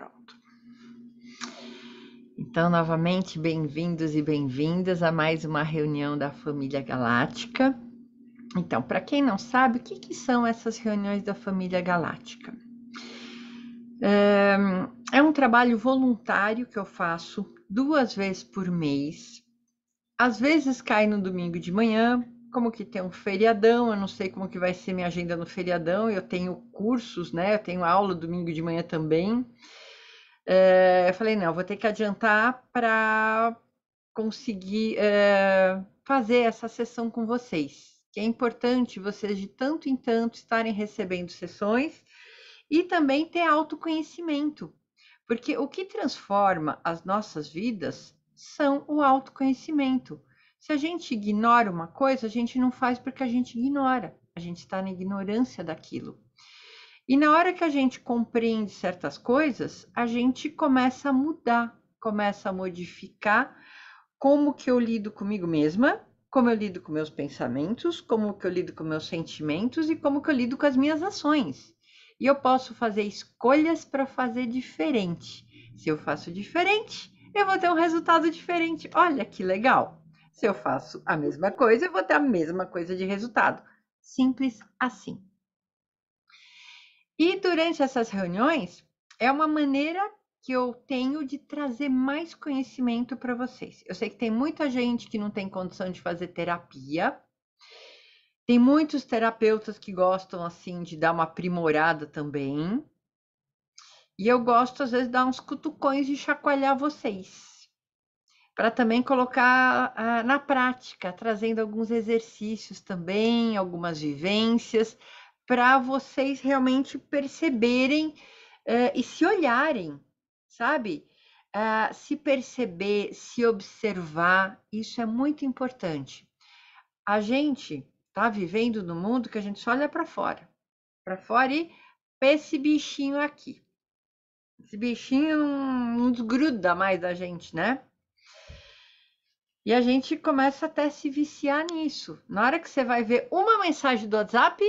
Pronto. Então, novamente, bem-vindos e bem-vindas a mais uma reunião da Família Galáctica. Então, para quem não sabe, o que são essas reuniões da Família Galáctica? É um trabalho voluntário que eu faço 2 vezes por mês. Às vezes cai no domingo de manhã, como que tem um feriadão, eu não sei como que vai ser minha agenda no feriadão, eu tenho cursos, né? Eu tenho aula domingo de manhã também. Eu falei, não, vou ter que adiantar para conseguir fazer essa sessão com vocês. Que é importante vocês de tanto em tanto estarem recebendo sessões e também ter autoconhecimento. Porque o que transforma as nossas vidas são o autoconhecimento. Se a gente ignora uma coisa, a gente não faz porque a gente ignora. A gente está na ignorância daquilo. E na hora que a gente compreende certas coisas, a gente começa a mudar, começa a modificar como que eu lido comigo mesma, como eu lido com meus pensamentos, como que eu lido com meus sentimentos e como que eu lido com as minhas ações. E eu posso fazer escolhas para fazer diferente. Se eu faço diferente, eu vou ter um resultado diferente. Olha que legal! Se eu faço a mesma coisa, eu vou ter a mesma coisa de resultado. Simples assim. E durante essas reuniões, é uma maneira que eu tenho de trazer mais conhecimento para vocês. Eu sei que tem muita gente que não tem condição de fazer terapia. Tem muitos terapeutas que gostam assim de dar uma aprimorada também. E eu gosto às vezes de dar uns cutucões e chacoalhar vocês, para também colocar na prática, trazendo alguns exercícios também, algumas vivências, para vocês realmente perceberem e se olharem, sabe? Se perceber, se observar, isso é muito importante. A gente está vivendo no mundo que a gente só olha para fora e esse bichinho aqui. Esse bichinho não desgruda mais da gente, né? E a gente começa até a se viciar nisso. Na hora que você vai ver uma mensagem do WhatsApp,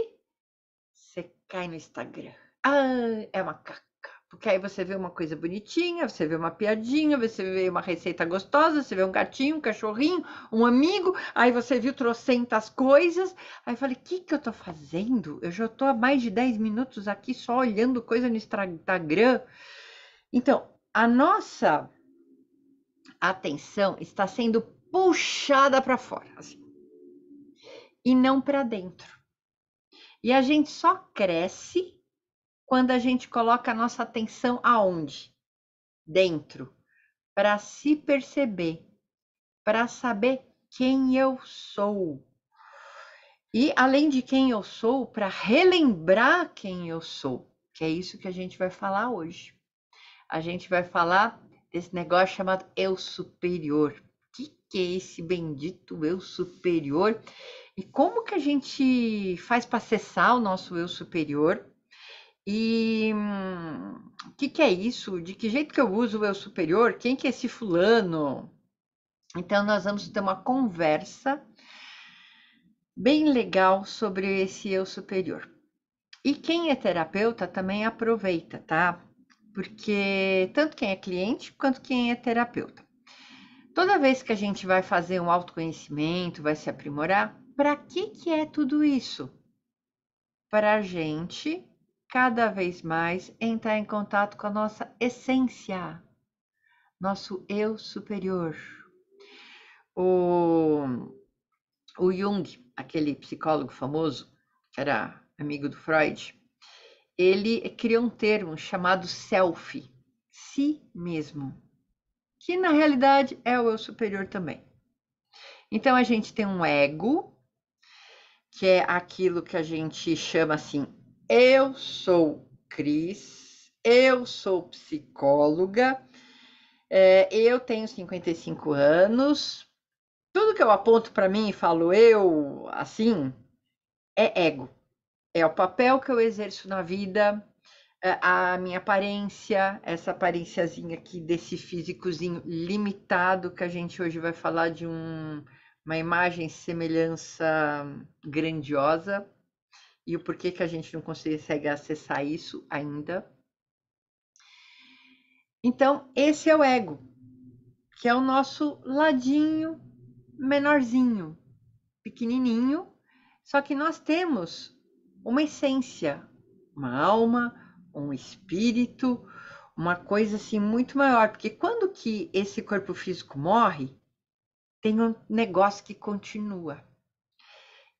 você cai no Instagram. Ah, é uma caca. Porque aí você vê uma coisa bonitinha, você vê uma piadinha, você vê uma receita gostosa, você vê um gatinho, um cachorrinho, um amigo, aí você viu trocentas coisas. Aí eu falei, o que eu tô fazendo? Eu já tô há mais de 10 minutos aqui só olhando coisa no Instagram. Então, a nossa atenção está sendo puxada para fora, assim, e não para dentro. E a gente só cresce quando a gente coloca a nossa atenção aonde? Dentro, para se perceber, para saber quem eu sou. E além de quem eu sou, para relembrar quem eu sou, que é isso que a gente vai falar hoje. A gente vai falar desse negócio chamado eu superior. O que é esse bendito eu superior? E como que a gente faz para acessar o nosso eu superior? E o que é isso? De que jeito que eu uso o eu superior? Quem que é esse fulano? Então, nós vamos ter uma conversa bem legal sobre esse eu superior. E quem é terapeuta também aproveita, tá? Porque tanto quem é cliente quanto quem é terapeuta. Toda vez que a gente vai fazer um autoconhecimento, vai se aprimorar, para que é tudo isso? Para a gente cada vez mais entrar em contato com a nossa essência, nosso eu superior. O Jung, aquele psicólogo famoso, que era amigo do Freud, ele criou um termo chamado self, si mesmo, que na realidade é o eu superior também. Então a gente tem um ego, que é aquilo que a gente chama assim, eu sou Cris, eu sou psicóloga, eu tenho 55 anos, tudo que eu aponto para mim e falo eu, assim, é ego. É o papel que eu exerço na vida, a minha aparência, essa aparênciazinha aqui desse físicozinho limitado, que a gente hoje vai falar de uma imagem semelhança grandiosa, e o porquê que a gente não consegue acessar isso ainda. Então, esse é o ego, que é o nosso ladinho menorzinho, pequenininho, só que nós temos uma essência, uma alma, um espírito, uma coisa assim muito maior, porque quando que esse corpo físico morre, tem um negócio que continua.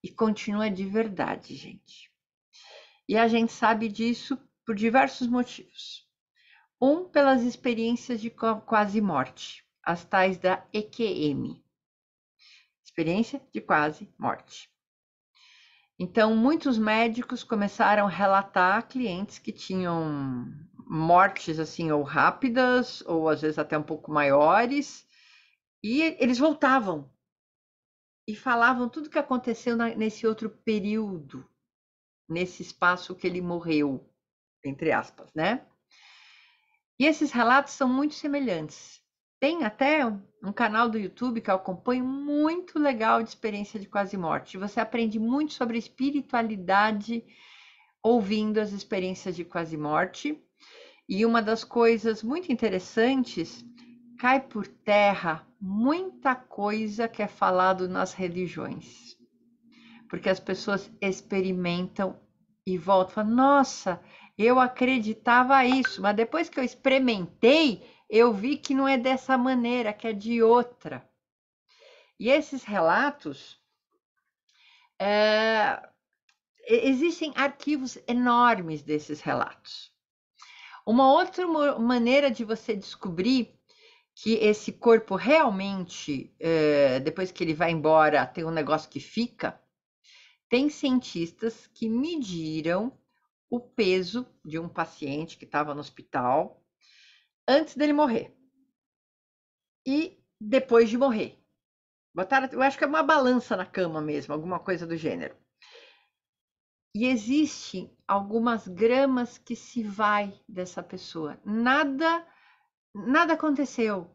E continua de verdade, gente. E a gente sabe disso por diversos motivos. Um, pelas experiências de quase morte, as tais da EQM, experiência de quase morte. Então, muitos médicos começaram a relatar a clientes que tinham mortes assim, ou rápidas, ou às vezes até um pouco maiores, e eles voltavam e falavam tudo o que aconteceu nesse outro período, nesse espaço que ele morreu, entre aspas, né? E esses relatos são muito semelhantes. Tem até um canal do YouTube que eu acompanho muito legal de experiência de quase morte. Você aprende muito sobre espiritualidade ouvindo as experiências de quase morte. E uma das coisas muito interessantes, cai por terra muita coisa que é falado nas religiões. Porque as pessoas experimentam e voltam, falam, nossa, eu acreditava isso, mas depois que eu experimentei, eu vi que não é dessa maneira, que é de outra. E esses relatos, existem arquivos enormes desses relatos. Uma outra maneira de você descobrir que esse corpo realmente, depois que ele vai embora, tem um negócio que fica, tem cientistas que mediram o peso de um paciente que estava no hospital antes dele morrer e depois de morrer. Botaram, eu acho que é uma balança na cama mesmo, alguma coisa do gênero. E existem algumas gramas que se vai dessa pessoa. Nada aconteceu.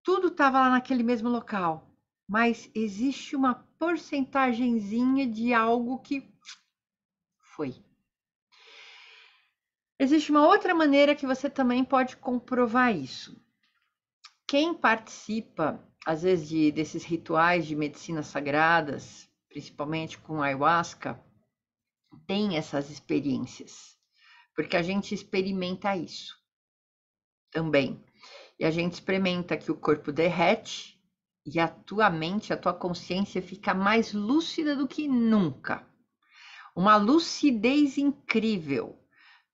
Tudo estava lá naquele mesmo local. Mas existe uma porcentagenzinha de algo que foi. Existe uma outra maneira que você também pode comprovar isso. Quem participa, às vezes, desses rituais de medicinas sagradas, principalmente com ayahuasca, tem essas experiências, porque a gente experimenta isso também. E a gente experimenta que o corpo derrete e a tua mente, a tua consciência fica mais lúcida do que nunca. Uma lucidez incrível.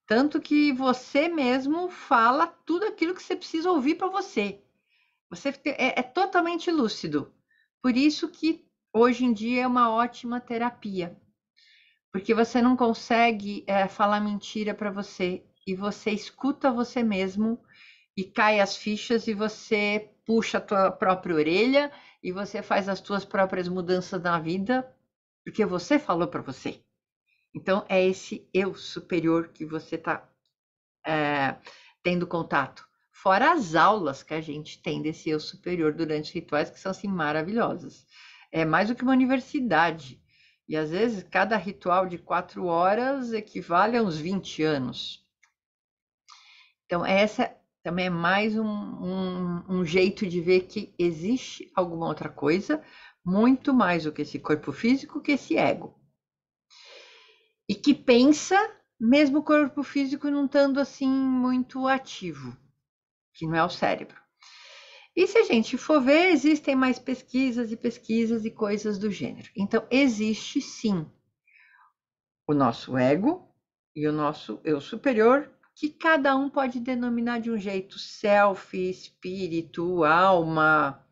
Tanto que você mesmo fala tudo aquilo que você precisa ouvir para você. Você é totalmente lúcido. Por isso que hoje em dia é uma ótima terapia. Porque você não consegue falar mentira para você. E você escuta você mesmo e cai as fichas e você puxa a tua própria orelha e você faz as tuas próprias mudanças na vida porque você falou para você. Então é esse eu superior que você está tendo contato. Fora as aulas que a gente tem desse eu superior durante os rituais, que são assim maravilhosas. É mais do que uma universidade. E às vezes cada ritual de 4 horas equivale a uns 20 anos. Então, essa também é mais um jeito de ver que existe alguma outra coisa, muito mais do que esse corpo físico, que esse ego. E que pensa, mesmo o corpo físico não estando assim muito ativo, que não é o cérebro. E se a gente for ver, existem mais pesquisas e coisas do gênero. Então, existe sim o nosso ego e o nosso eu superior, que cada um pode denominar de um jeito: self, espírito, alma,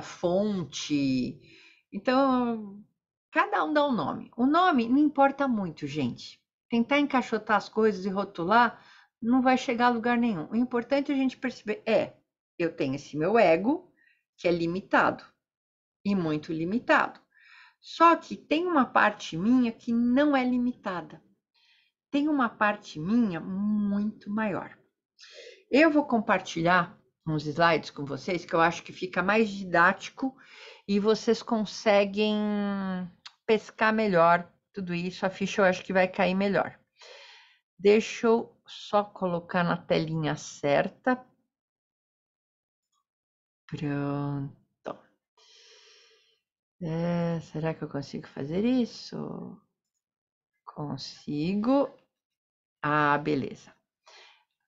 fonte. Então, cada um dá um nome. O nome não importa muito, gente. Tentar encaixotar as coisas e rotular não vai chegar a lugar nenhum. O importante é a gente perceber eu tenho esse meu ego, que é limitado, e muito limitado. Só que tem uma parte minha que não é limitada. Tem uma parte minha muito maior. Eu vou compartilhar uns slides com vocês que eu acho que fica mais didático e vocês conseguem pescar melhor tudo isso. A ficha eu acho que vai cair melhor. Deixa eu só colocar na telinha certa. Pronto. Será que eu consigo fazer isso? Consigo. Ah, beleza.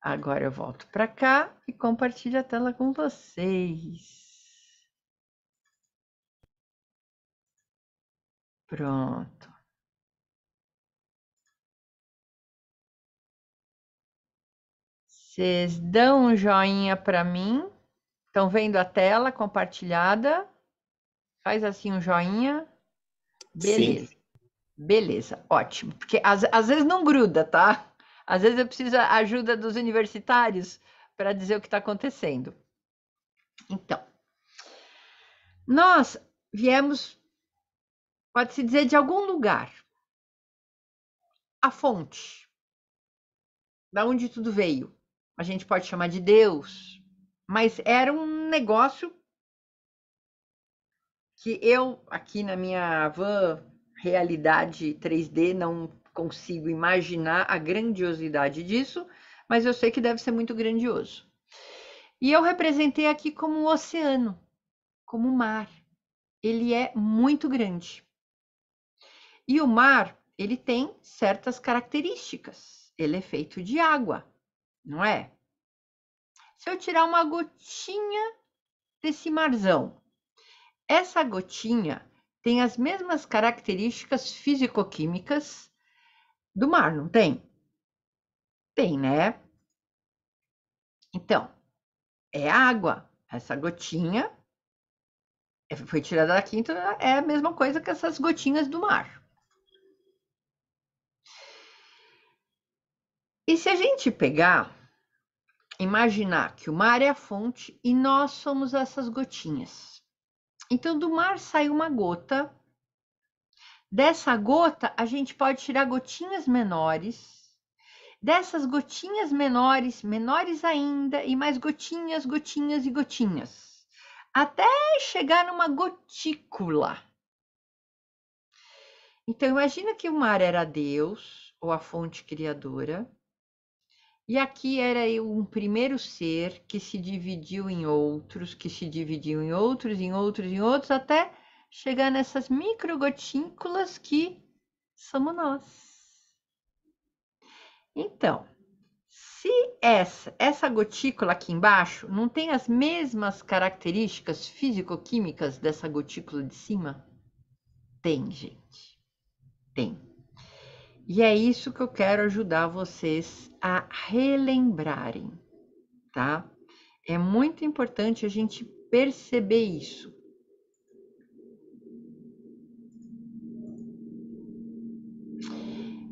Agora eu volto para cá e compartilho a tela com vocês. Pronto. Vocês dão um joinha para mim? Estão vendo a tela compartilhada? Faz assim um joinha. Beleza. Sim. Beleza, ótimo. Porque às vezes não gruda, tá? Às vezes eu preciso da ajuda dos universitários para dizer o que está acontecendo. Então, nós viemos, pode-se dizer, de algum lugar. A fonte, da onde tudo veio. A gente pode chamar de Deus, mas era um negócio que eu, aqui na minha van realidade 3D, não consigo imaginar a grandiosidade disso, mas eu sei que deve ser muito grandioso. E eu representei aqui como um oceano, como o mar. Ele é muito grande. E o mar, ele tem certas características. Ele é feito de água, não é? Se eu tirar uma gotinha desse marzão, essa gotinha tem as mesmas características físico-químicas do mar, não tem? Tem, né? Então, é água. Essa gotinha foi tirada daqui, então é a mesma coisa que essas gotinhas do mar. E se a gente pegar, imaginar que o mar é a fonte e nós somos essas gotinhas. Então, do mar sai uma gota. Dessa gota, a gente pode tirar gotinhas menores. Dessas gotinhas menores, menores ainda, e mais gotinhas, gotinhas e gotinhas. Até chegar numa gotícula. Então, imagina que o mar era Deus, ou a fonte criadora. E aqui era um primeiro ser que se dividiu em outros, que se dividiu em outros, em outros, em outros, até chegar nessas microgotículas que somos nós. Então, se essa gotícula aqui embaixo não tem as mesmas características físico-químicas dessa gotícula de cima, tem, gente. Tem. E é isso que eu quero ajudar vocês a relembrarem, tá? É muito importante a gente perceber isso.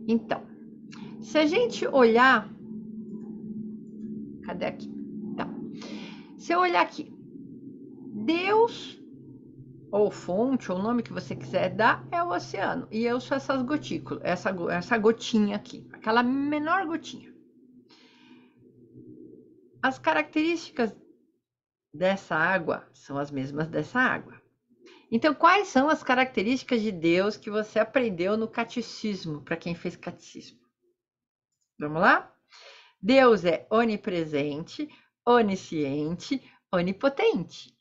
Então, se a gente olhar, cadê aqui? Tá. Se eu olhar aqui, Deus, ou fonte, ou o nome que você quiser dar, é o oceano. E eu sou essas gotículas, essa gotinha aqui, aquela menor gotinha. As características dessa água são as mesmas dessa água. Então, quais são as características de Deus que você aprendeu no catecismo, para quem fez catecismo? Vamos lá? Deus é onipresente, onisciente, onipotente.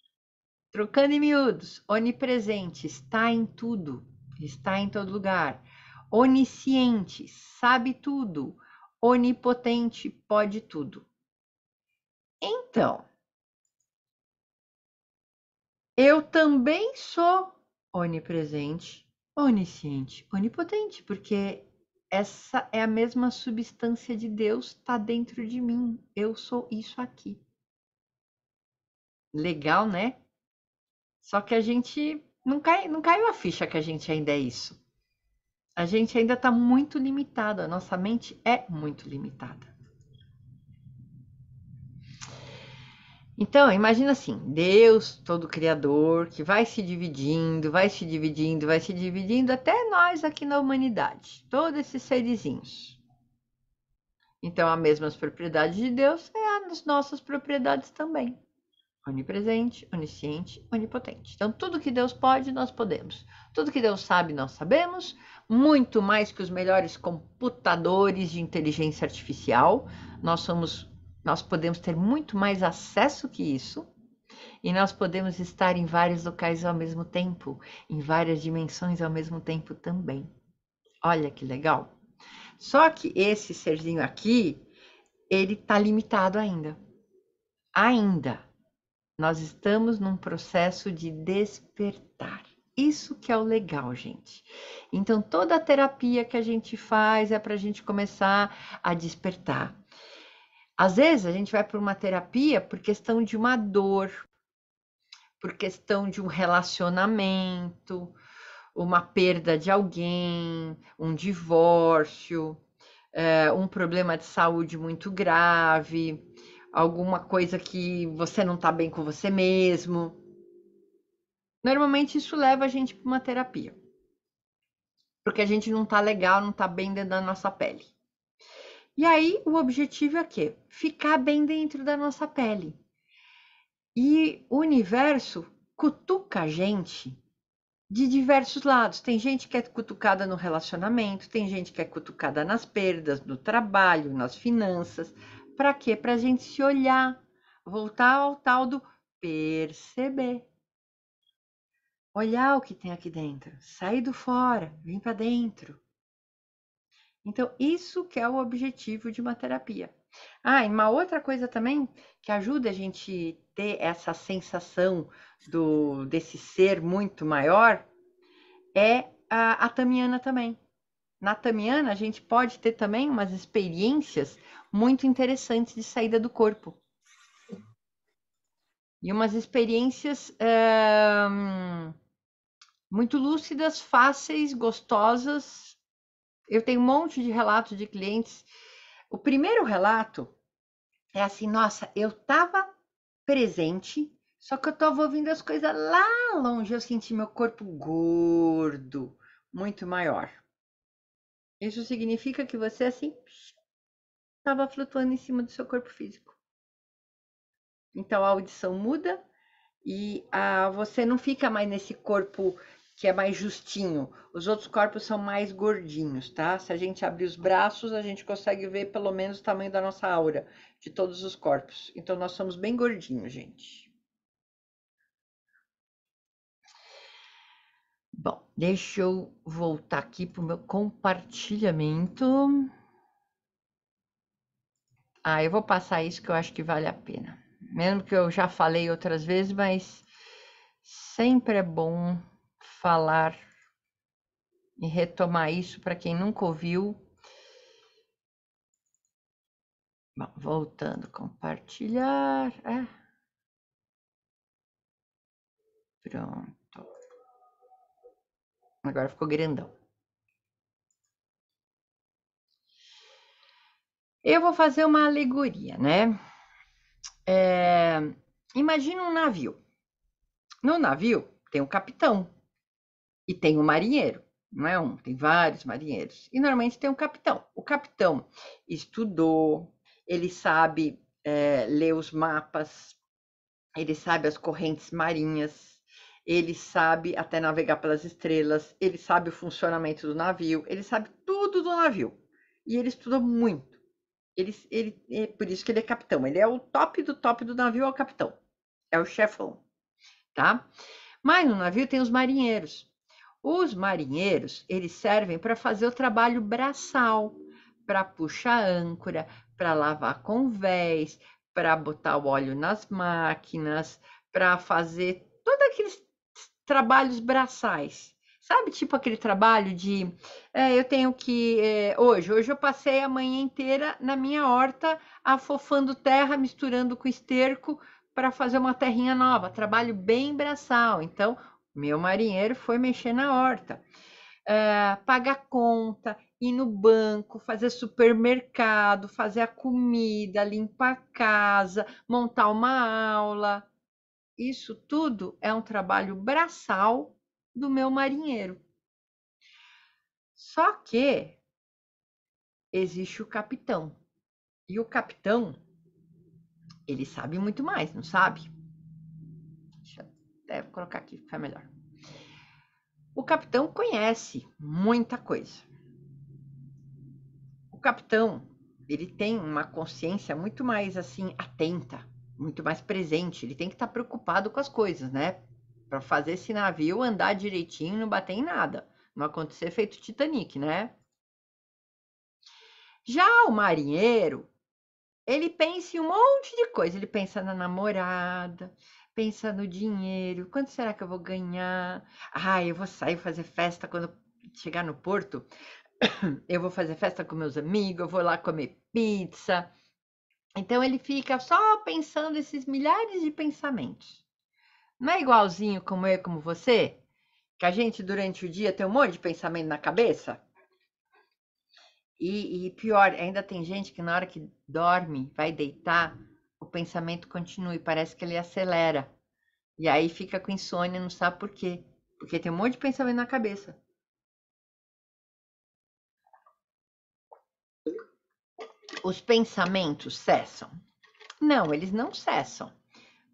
Trocando em miúdos, onipresente, está em tudo, está em todo lugar. Onisciente, sabe tudo. Onipotente, pode tudo. Então, eu também sou onipresente, onisciente, onipotente, porque essa é a mesma substância de Deus, está dentro de mim. Eu sou isso aqui. Legal, né? Só que a gente não caiu a ficha que a gente ainda é isso. A gente ainda está muito limitado, a nossa mente é muito limitada. Então, imagina assim, Deus, todo criador, que vai se dividindo, vai se dividindo, vai se dividindo, até nós aqui na humanidade, todos esses serizinhos. Então, as mesmas propriedades de Deus é as nossas propriedades também. onipresente, onisciente, onipotente. Então, tudo que Deus pode, nós podemos. Tudo que Deus sabe, nós sabemos. Muito mais que os melhores computadores de inteligência artificial. Nós podemos ter muito mais acesso que isso. E nós podemos estar em vários locais ao mesmo tempo, em várias dimensões ao mesmo tempo também. Olha que legal. Só que esse serzinho aqui, ele está limitado ainda. Ainda. Nós estamos num processo de despertar. Isso que é o legal, gente. Então, toda a terapia que a gente faz é para a gente começar a despertar. Às vezes, a gente vai para uma terapia por questão de uma dor, por questão de um relacionamento, uma perda de alguém, um divórcio, um problema de saúde muito grave, alguma coisa que você não está bem com você mesmo. Normalmente isso leva a gente para uma terapia, porque a gente não está legal, não está bem dentro da nossa pele. E aí o objetivo é o quê? Ficar bem dentro da nossa pele. E o universo cutuca a gente de diversos lados. Tem gente que é cutucada no relacionamento, tem gente que é cutucada nas perdas, no trabalho, nas finanças. Para quê? Para a gente se olhar, voltar ao tal do perceber. Olhar o que tem aqui dentro, sair do fora, vir para dentro. Então, isso que é o objetivo de uma terapia. Ah, e uma outra coisa também que ajuda a gente ter essa sensação desse ser muito maior é a Tamiana também. Na Tamiana, a gente pode ter também umas experiências muito interessantes de saída do corpo. E umas experiências muito lúcidas, fáceis, gostosas. Eu tenho um monte de relatos de clientes. O primeiro relato é assim, nossa, eu estava presente, só que eu estava ouvindo as coisas lá longe, eu senti meu corpo gordo, muito maior. Isso significa que você, assim, estava flutuando em cima do seu corpo físico. Então a audição muda e você não fica mais nesse corpo que é mais justinho. Os outros corpos são mais gordinhos, tá? Se a gente abrir os braços, a gente consegue ver pelo menos o tamanho da nossa aura, de todos os corpos. Então nós somos bem gordinhos, gente. Bom, deixa eu voltar aqui para o meu compartilhamento. Eu vou passar isso que eu acho que vale a pena. Mesmo que eu já falei outras vezes, mas sempre é bom falar e retomar isso para quem nunca ouviu. Bom, voltando, compartilhar. Pronto. Agora ficou grandão. Eu vou fazer uma alegoria, né? Imagina um navio. No navio tem um capitão e tem um marinheiro. Não é um, tem vários marinheiros. E normalmente tem um capitão. O capitão estudou, ele sabe ler os mapas, ele sabe as correntes marinhas, ele sabe até navegar pelas estrelas, ele sabe o funcionamento do navio, ele sabe tudo do navio. E ele estuda muito. É por isso que ele é capitão. Ele é o top do navio, é o capitão. É o chefão, tá? Mas no navio tem os marinheiros. Os marinheiros, eles servem para fazer o trabalho braçal, para puxar âncora, para lavar convés, para botar o óleo nas máquinas, para fazer todos aqueles trabalhos braçais. Sabe, tipo aquele trabalho de eu tenho que. Hoje eu passei a manhã inteira na minha horta, afofando terra, misturando com esterco para fazer uma terrinha nova. Trabalho bem braçal. Então, meu marinheiro foi mexer na horta. Pagar conta, ir no banco, fazer supermercado, fazer a comida, limpar a casa, montar uma aula. Isso tudo é um trabalho braçal do meu marinheiro. Só que existe o capitão. E o capitão, ele sabe muito mais, não sabe? Vou colocar aqui, fica melhor. O capitão conhece muita coisa. O capitão, ele tem uma consciência muito mais assim atenta, muito mais presente. Ele tem que estar preocupado com as coisas, né? Para fazer esse navio andar direitinho, não bater em nada, não acontecer feito Titanic, né? Já o marinheiro, ele pensa em um monte de coisa. Ele pensa na namorada, pensa no dinheiro. Quanto será que eu vou ganhar? Ah, eu vou sair fazer festa quando chegar no porto. Eu vou fazer festa com meus amigos, eu vou lá comer pizza. Então ele fica só pensando esses milhares de pensamentos. Não é igualzinho como eu, como você, que a gente durante o dia tem um monte de pensamento na cabeça? E pior, ainda tem gente que na hora que dorme, vai deitar, o pensamento continua e parece que ele acelera. E aí fica com insônia, não sabe por quê. Porque tem um monte de pensamento na cabeça. Os pensamentos cessam? Não, eles não cessam.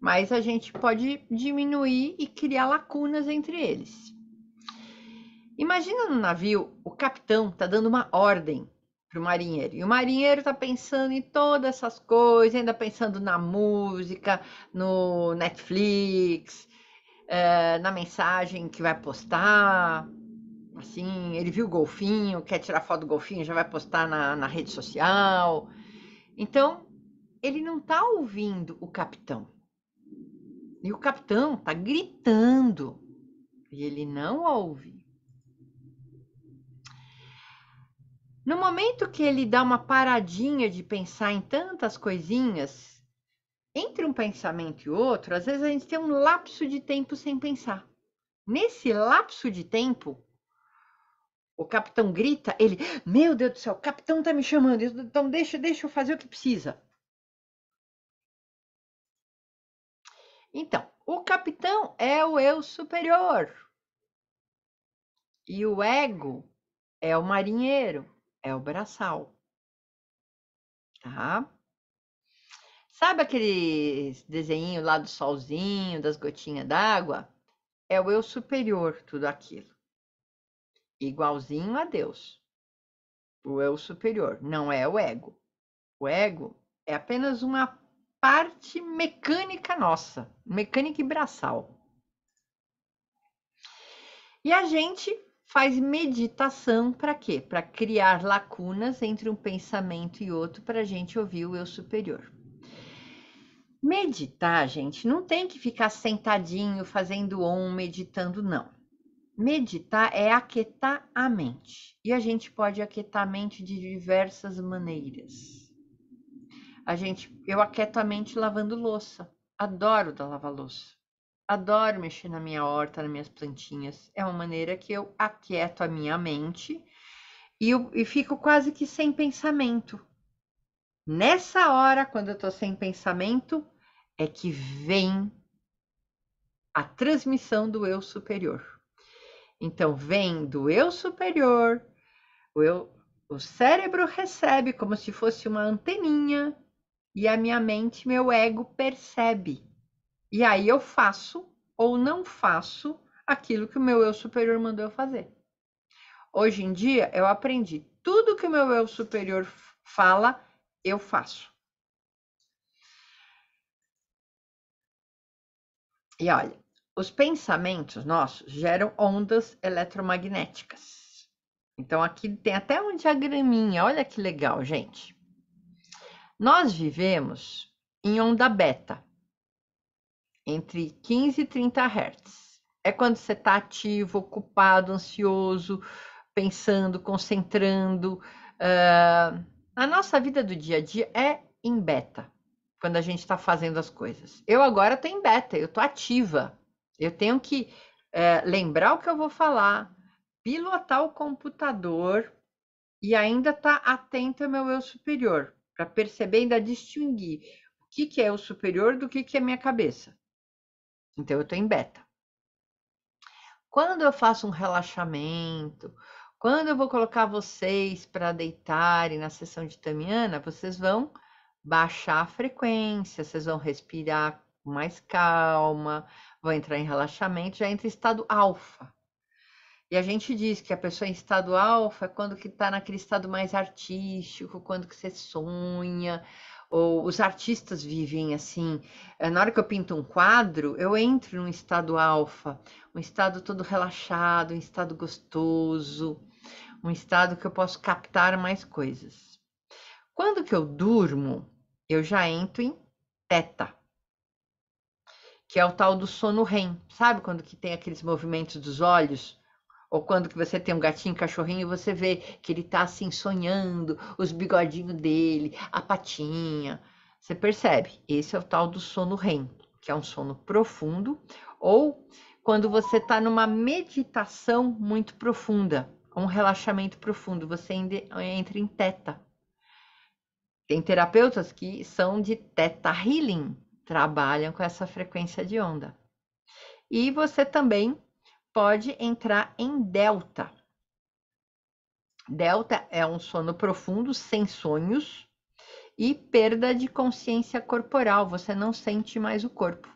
Mas a gente pode diminuir e criar lacunas entre eles. Imagina no navio, o capitão está dando uma ordem para o marinheiro. E o marinheiro está pensando em todas essas coisas, ainda pensando na música, no Netflix, na mensagem que vai postar. Assim, ele viu o golfinho, quer tirar foto do golfinho, já vai postar na rede social. Então, ele não está ouvindo o capitão. E o capitão está gritando. E ele não ouve. No momento que ele dá uma paradinha de pensar em tantas coisinhas, entre um pensamento e outro, às vezes a gente tem um lapso de tempo sem pensar. Nesse lapso de tempo, o capitão grita, ele, meu Deus do céu, o capitão tá me chamando, então deixa eu fazer o que precisa. Então, o capitão é o eu superior. E o ego é o marinheiro, é o braçal. Tá? Sabe aquele desenho lá do solzinho, das gotinhas d'água? É o eu superior, tudo aquilo. Igualzinho a Deus. O eu superior, não é o ego. O ego é apenas uma parte mecânica nossa, mecânica e braçal. E a gente faz meditação para quê? Para criar lacunas entre um pensamento e outro para a gente ouvir o eu superior. Meditar, gente, não tem que ficar sentadinho fazendo meditando, não. Meditar é aquietar a mente. E a gente pode aquietar a mente de diversas maneiras. Eu aquieto a mente lavando louça. Adoro lavar louça. Adoro mexer na minha horta, nas minhas plantinhas. É uma maneira que eu aquieto a minha mente e fico quase que sem pensamento. Nessa hora, quando eu tô sem pensamento, é que vem a transmissão do eu superior. Então, vem do eu superior, o cérebro recebe como se fosse uma anteninha e a minha mente, meu ego percebe. E aí eu faço ou não faço aquilo que o meu eu superior mandou eu fazer. Hoje em dia, eu aprendi tudo que o meu eu superior fala, eu faço. E olha, os pensamentos nossos geram ondas eletromagnéticas. Então aqui tem até um diagraminha, olha que legal, gente. Nós vivemos em onda beta, entre 15 e 30 Hz. É quando você está ativo, ocupado, ansioso, pensando, concentrando. A nossa vida do dia a dia é em beta, quando a gente está fazendo as coisas. Eu agora estou em beta, eu estou ativa. Eu tenho que lembrar o que eu vou falar, pilotar o computador e ainda estar atento ao meu eu superior, para perceber e ainda distinguir o que é o superior do que é minha cabeça. Então, eu estou em beta. Quando eu faço um relaxamento, quando eu vou colocar vocês para deitarem na sessão de Tamiana, vocês vão baixar a frequência, vocês vão respirar com mais calma, vou entrar em relaxamento, já entra em estado alfa. E a gente diz que a pessoa em estado alfa é quando que está naquele estado mais artístico, quando que você sonha, ou os artistas vivem assim. Na hora que eu pinto um quadro, eu entro num estado alfa, um estado todo relaxado, um estado gostoso, um estado que eu posso captar mais coisas. Quando que eu durmo, eu já entro em teta, que é o tal do sono REM. Sabe quando que tem aqueles movimentos dos olhos? Ou quando que você tem um gatinho, cachorrinho, você vê que ele tá assim sonhando, os bigodinhos dele, a patinha. Você percebe? Esse é o tal do sono REM, que é um sono profundo, ou quando você está numa meditação muito profunda, um relaxamento profundo, você entra em teta. Tem terapeutas que são de teta healing, trabalham com essa frequência de onda. E você também pode entrar em delta. Delta é um sono profundo, sem sonhos e perda de consciência corporal. Você não sente mais o corpo.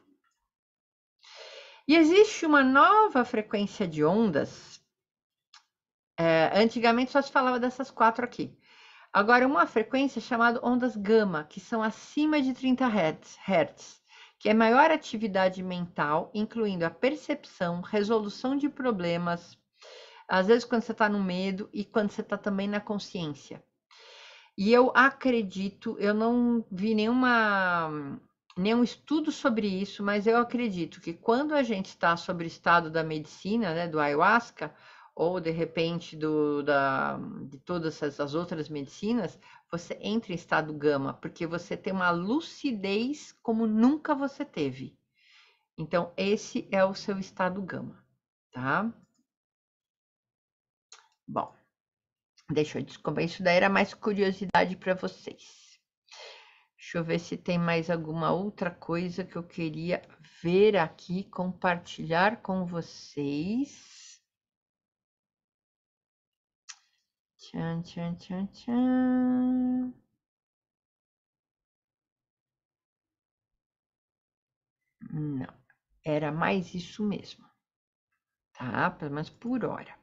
E existe uma nova frequência de ondas. Antigamente só se falava dessas 4 aqui. Agora, uma frequência chamada ondas gama, que são acima de 30 Hz, que é maior atividade mental, incluindo a percepção, resolução de problemas, às vezes quando você está no medo e quando você está também na consciência. E eu acredito, eu não vi nenhum estudo sobre isso, mas eu acredito que quando a gente está sobre o estado da medicina, né, do ayahuasca, ou de repente de todas essas outras medicinas, você entra em estado gama, porque você tem uma lucidez como nunca você teve. Então, esse é o seu estado gama, tá? Bom, deixa eu descobrir, isso daí era mais curiosidade para vocês. Deixa eu ver se tem mais alguma outra coisa que eu queria ver aqui, compartilhar com vocês. Tchan, tchan, tchan, tchan. Não, era mais isso mesmo, tá? Pelo menos por hora.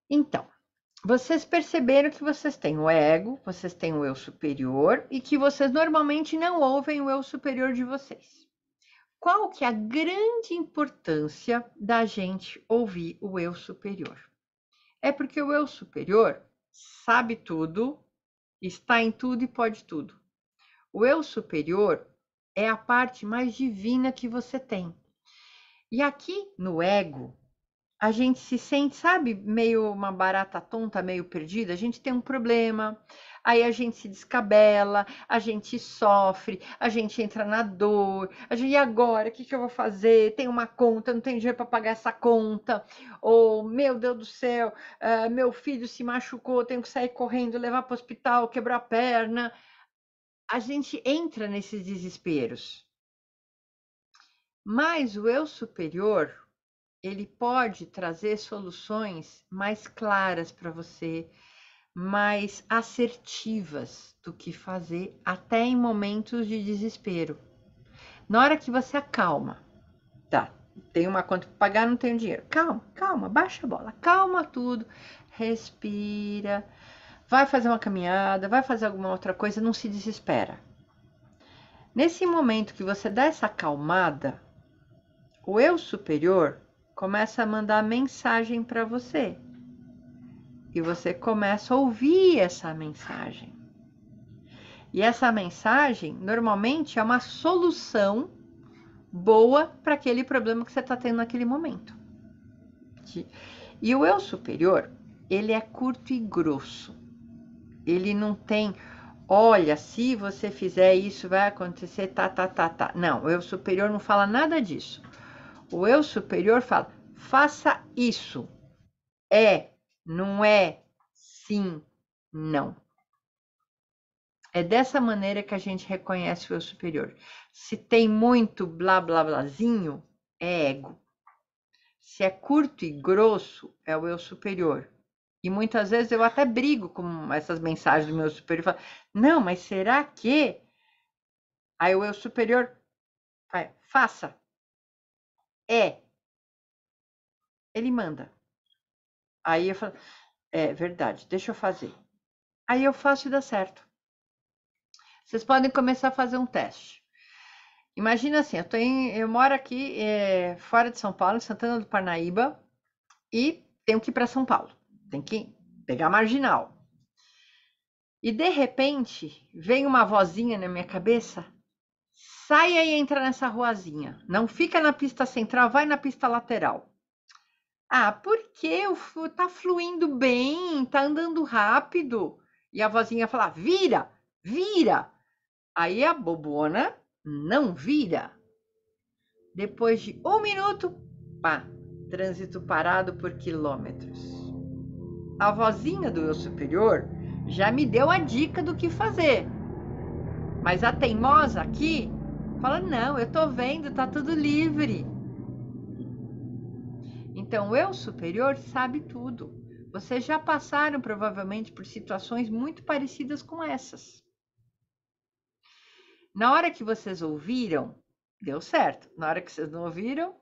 Então, vocês perceberam que vocês têm o ego, vocês têm o eu superior e que vocês normalmente não ouvem o eu superior de vocês. Qual que é a grande importância da gente ouvir o eu superior? É porque o eu superior sabe tudo, está em tudo e pode tudo. O eu superior é a parte mais divina que você tem. E aqui no ego, a gente se sente, sabe, meio uma barata tonta, meio perdida. A gente tem um problema, aí a gente se descabela, a gente sofre, a gente entra na dor. E agora, o que eu vou fazer? Tem uma conta, não tenho dinheiro para pagar essa conta. Ou, meu Deus do céu, meu filho se machucou, tenho que sair correndo, levar para o hospital, quebrar a perna. A gente entra nesses desesperos. Mas o eu superior, ele pode trazer soluções mais claras para você, mais assertivas do que fazer, até em momentos de desespero. Na hora que você acalma, tá, tem uma conta para pagar, não tenho dinheiro. Calma, calma, baixa a bola, calma tudo, respira, vai fazer uma caminhada, vai fazer alguma outra coisa, não se desespera. Nesse momento que você dá essa acalmada, o eu superior começa a mandar mensagem para você. E você começa a ouvir essa mensagem. E essa mensagem, normalmente, é uma solução boa para aquele problema que você está tendo naquele momento. E o eu superior, ele é curto e grosso. Ele não tem, olha, se você fizer isso, vai acontecer, tá. Não, o eu superior não fala nada disso. O eu superior fala, faça isso. É, não é, sim, não. É dessa maneira que a gente reconhece o eu superior. Se tem muito blá blá blázinho, é ego. Se é curto e grosso, é o eu superior. E muitas vezes eu até brigo com essas mensagens do meu superior. Falo, não, mas será que? Aí o eu superior faça. Ele manda. Aí eu falo, é verdade, deixa eu fazer. Aí eu faço e dá certo. Vocês podem começar a fazer um teste. Imagina assim, eu moro aqui fora de São Paulo, em Santana do Parnaíba, e tenho que ir para São Paulo. Tem que pegar a marginal. E de repente, vem uma vozinha na minha cabeça, saia e entra nessa ruazinha. Não fica na pista central, vai na pista lateral. Ah, porque tá fluindo bem, tá andando rápido. E a vozinha fala, vira, vira. Aí a bobona não vira. Depois de 1 minuto, pá, trânsito parado por quilômetros. A vozinha do eu superior já me deu a dica do que fazer. Mas a teimosa aqui fala, não, eu tô vendo, tá tudo livre. Então, o eu superior sabe tudo. Vocês já passaram provavelmente por situações muito parecidas com essas. Na hora que vocês ouviram, deu certo. Na hora que vocês não ouviram,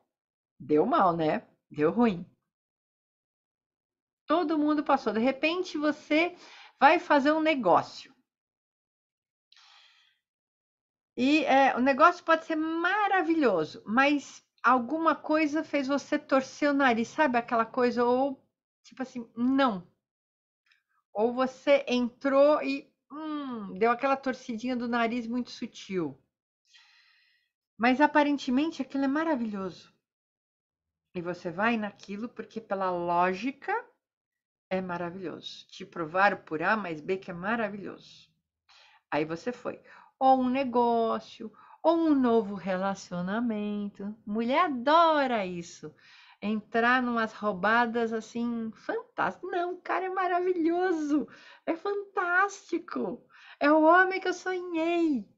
deu mal, né? Deu ruim. Todo mundo passou. De repente, você vai fazer um negócio. E o negócio pode ser maravilhoso, mas alguma coisa fez você torcer o nariz, sabe aquela coisa? Ou tipo assim, não. Ou você entrou e deu aquela torcidinha do nariz muito sutil. Mas aparentemente aquilo é maravilhoso. E você vai naquilo porque pela lógica é maravilhoso. Te provaram por A mais B que é maravilhoso. Aí você foi. Ou um negócio, ou um novo relacionamento. Mulher adora isso. Entrar numas roubadas assim, fantásticas. Não, o cara é maravilhoso. É fantástico. É o homem que eu sonhei.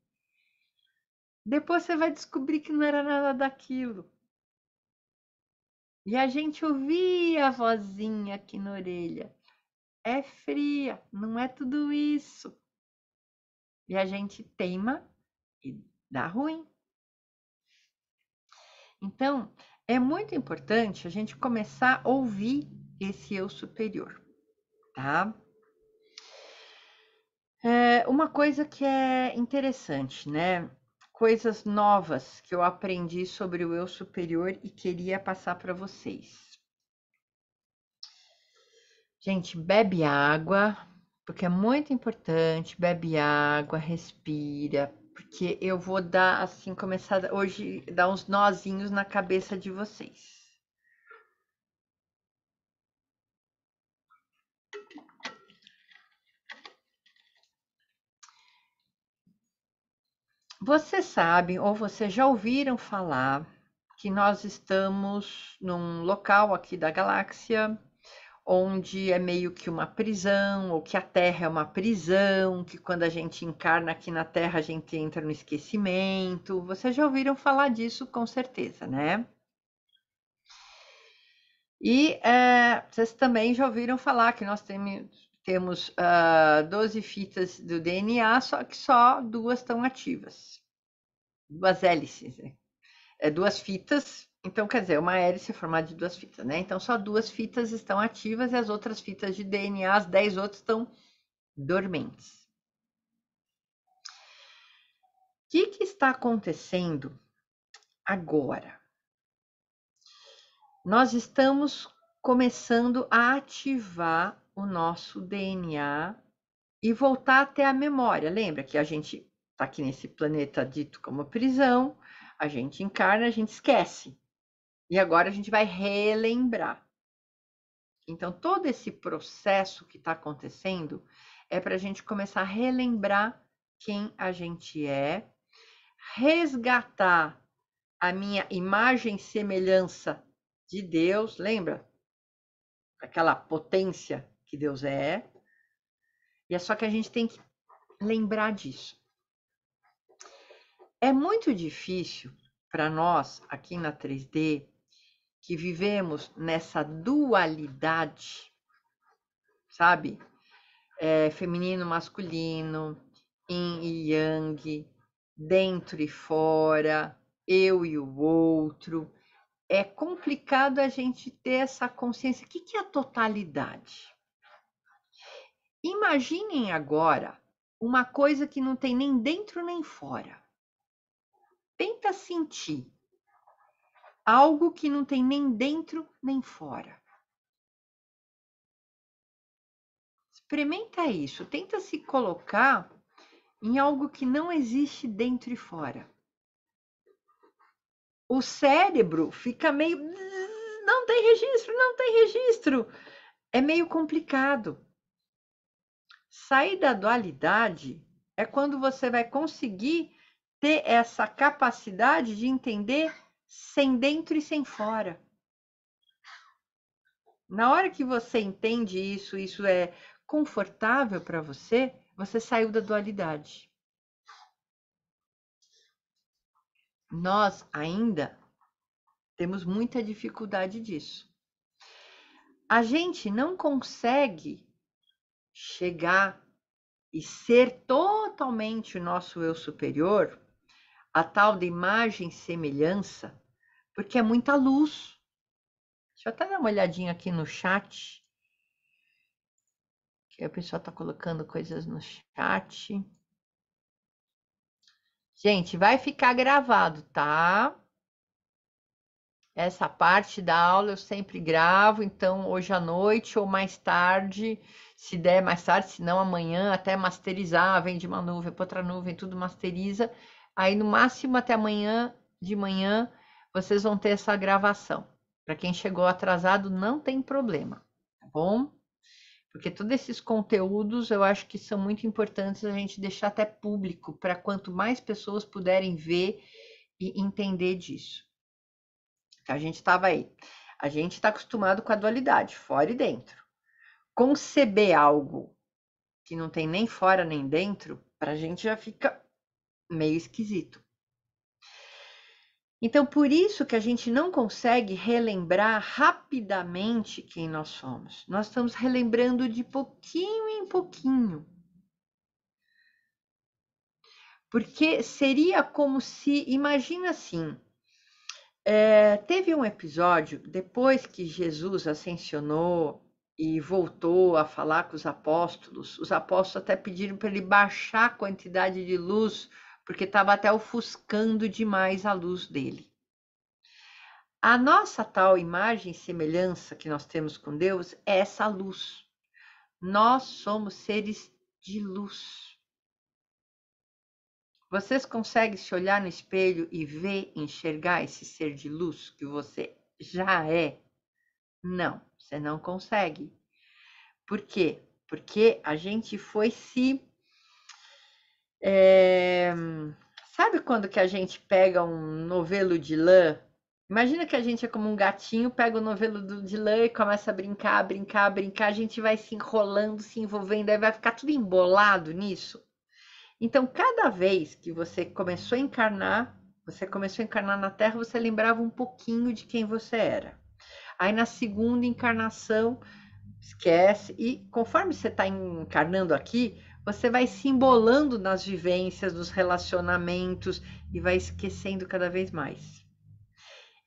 Depois você vai descobrir que não era nada daquilo. E a gente ouvia a vozinha aqui na orelha. É fria, não é tudo isso. E a gente teima e dá ruim. Então, é muito importante a gente começar a ouvir esse eu superior, tá? Uma coisa que é interessante, né? Coisas novas que eu aprendi sobre o eu superior e queria passar para vocês. Gente, bebe água, porque é muito importante. Bebe água, respira, porque eu vou dar assim, começar hoje, dar uns nozinhos na cabeça de vocês. Vocês sabem ou vocês já ouviram falar que nós estamos num local aqui da galáxia onde é meio que uma prisão, ou que a Terra é uma prisão, que quando a gente encarna aqui na Terra a gente entra no esquecimento. Vocês já ouviram falar disso com certeza, né? E vocês também já ouviram falar que nós temos 12 fitas do DNA, só que só 2 estão ativas. 2 hélices, né? Duas fitas, então quer dizer, uma hélice formada de 2 fitas, né? Então só 2 fitas estão ativas e as outras fitas de DNA, as 10 outras estão dormentes. O que está acontecendo agora? Nós estamos começando a ativar o nosso DNA e voltar até a memória. Lembra que a gente está aqui nesse planeta dito como prisão, a gente encarna, a gente esquece. E agora a gente vai relembrar. Então, todo esse processo que está acontecendo é para a gente começar a relembrar quem a gente é, resgatar a minha imagem e semelhança de Deus, lembra? Aquela potência que Deus é. E é só que a gente tem que lembrar disso. É muito difícil para nós aqui na 3D que vivemos nessa dualidade, sabe? Feminino, masculino, yin e yang, dentro e fora, eu e o outro. É complicado a gente ter essa consciência. O que é a totalidade? Imaginem agora uma coisa que não tem nem dentro nem fora. Tenta sentir algo que não tem nem dentro nem fora. Experimenta isso, tenta se colocar em algo que não existe dentro e fora. O cérebro fica meio. Não tem registro, não tem registro. É meio complicado. Sair da dualidade é quando você vai conseguir ter essa capacidade de entender sem dentro e sem fora. Na hora que você entende isso, isso é confortável para você, você saiu da dualidade. Nós ainda temos muita dificuldade disso. A gente não consegue chegar e ser totalmente o nosso eu superior, a tal de imagem e semelhança, porque é muita luz. Deixa eu até dar uma olhadinha aqui no chat, que a pessoa está colocando coisas no chat. Gente, vai ficar gravado, tá? Essa parte da aula eu sempre gravo, então hoje à noite ou mais tarde, se der mais tarde, se não amanhã, até masterizar, vem de uma nuvem para outra nuvem, tudo masteriza. Aí no máximo até amanhã de manhã vocês vão ter essa gravação. Para quem chegou atrasado, não tem problema, tá bom? Porque todos esses conteúdos eu acho que são muito importantes a gente deixar até público, para quanto mais pessoas puderem ver e entender disso. A gente estava aí. A gente está acostumado com a dualidade, fora e dentro. Conceber algo que não tem nem fora nem dentro, para a gente já fica meio esquisito. Então, por isso que a gente não consegue relembrar rapidamente quem nós somos. Nós estamos relembrando de pouquinho em pouquinho. Porque seria como se, imagina assim, teve um episódio, depois que Jesus ascensionou e voltou a falar com os apóstolos até pediram para ele baixar a quantidade de luz, porque estava até ofuscando demais a luz dele. A nossa tal imagem e semelhança que nós temos com Deus é essa luz. Nós somos seres de luz. Vocês conseguem se olhar no espelho e ver, enxergar esse ser de luz que você já é? Não, você não consegue. Por quê? Porque a gente foi se... Sabe quando que a gente pega um novelo de lã? Imagina que a gente é como um gatinho, pega o novelo de lã e começa a brincar, brincar, brincar. A gente vai se enrolando, se envolvendo, aí vai ficar tudo embolado nisso. Então, cada vez que você começou a encarnar na Terra, você lembrava um pouquinho de quem você era. Aí na segunda encarnação, esquece, e conforme você está encarnando aqui, você vai se embolando nas vivências, nos relacionamentos e vai esquecendo cada vez mais.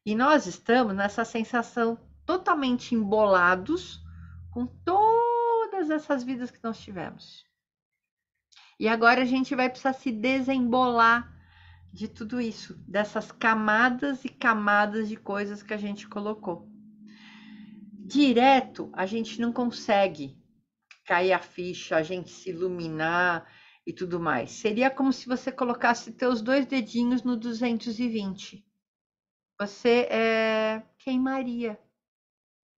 E nós estamos nessa sensação totalmente embolados com todas essas vidas que nós tivemos. E agora a gente vai precisar se desembolar de tudo isso, dessas camadas e camadas de coisas que a gente colocou. Direto, a gente não consegue cair a ficha, a gente se iluminar e tudo mais. Seria como se você colocasse teus 2 dedinhos no 220. Você queimaria.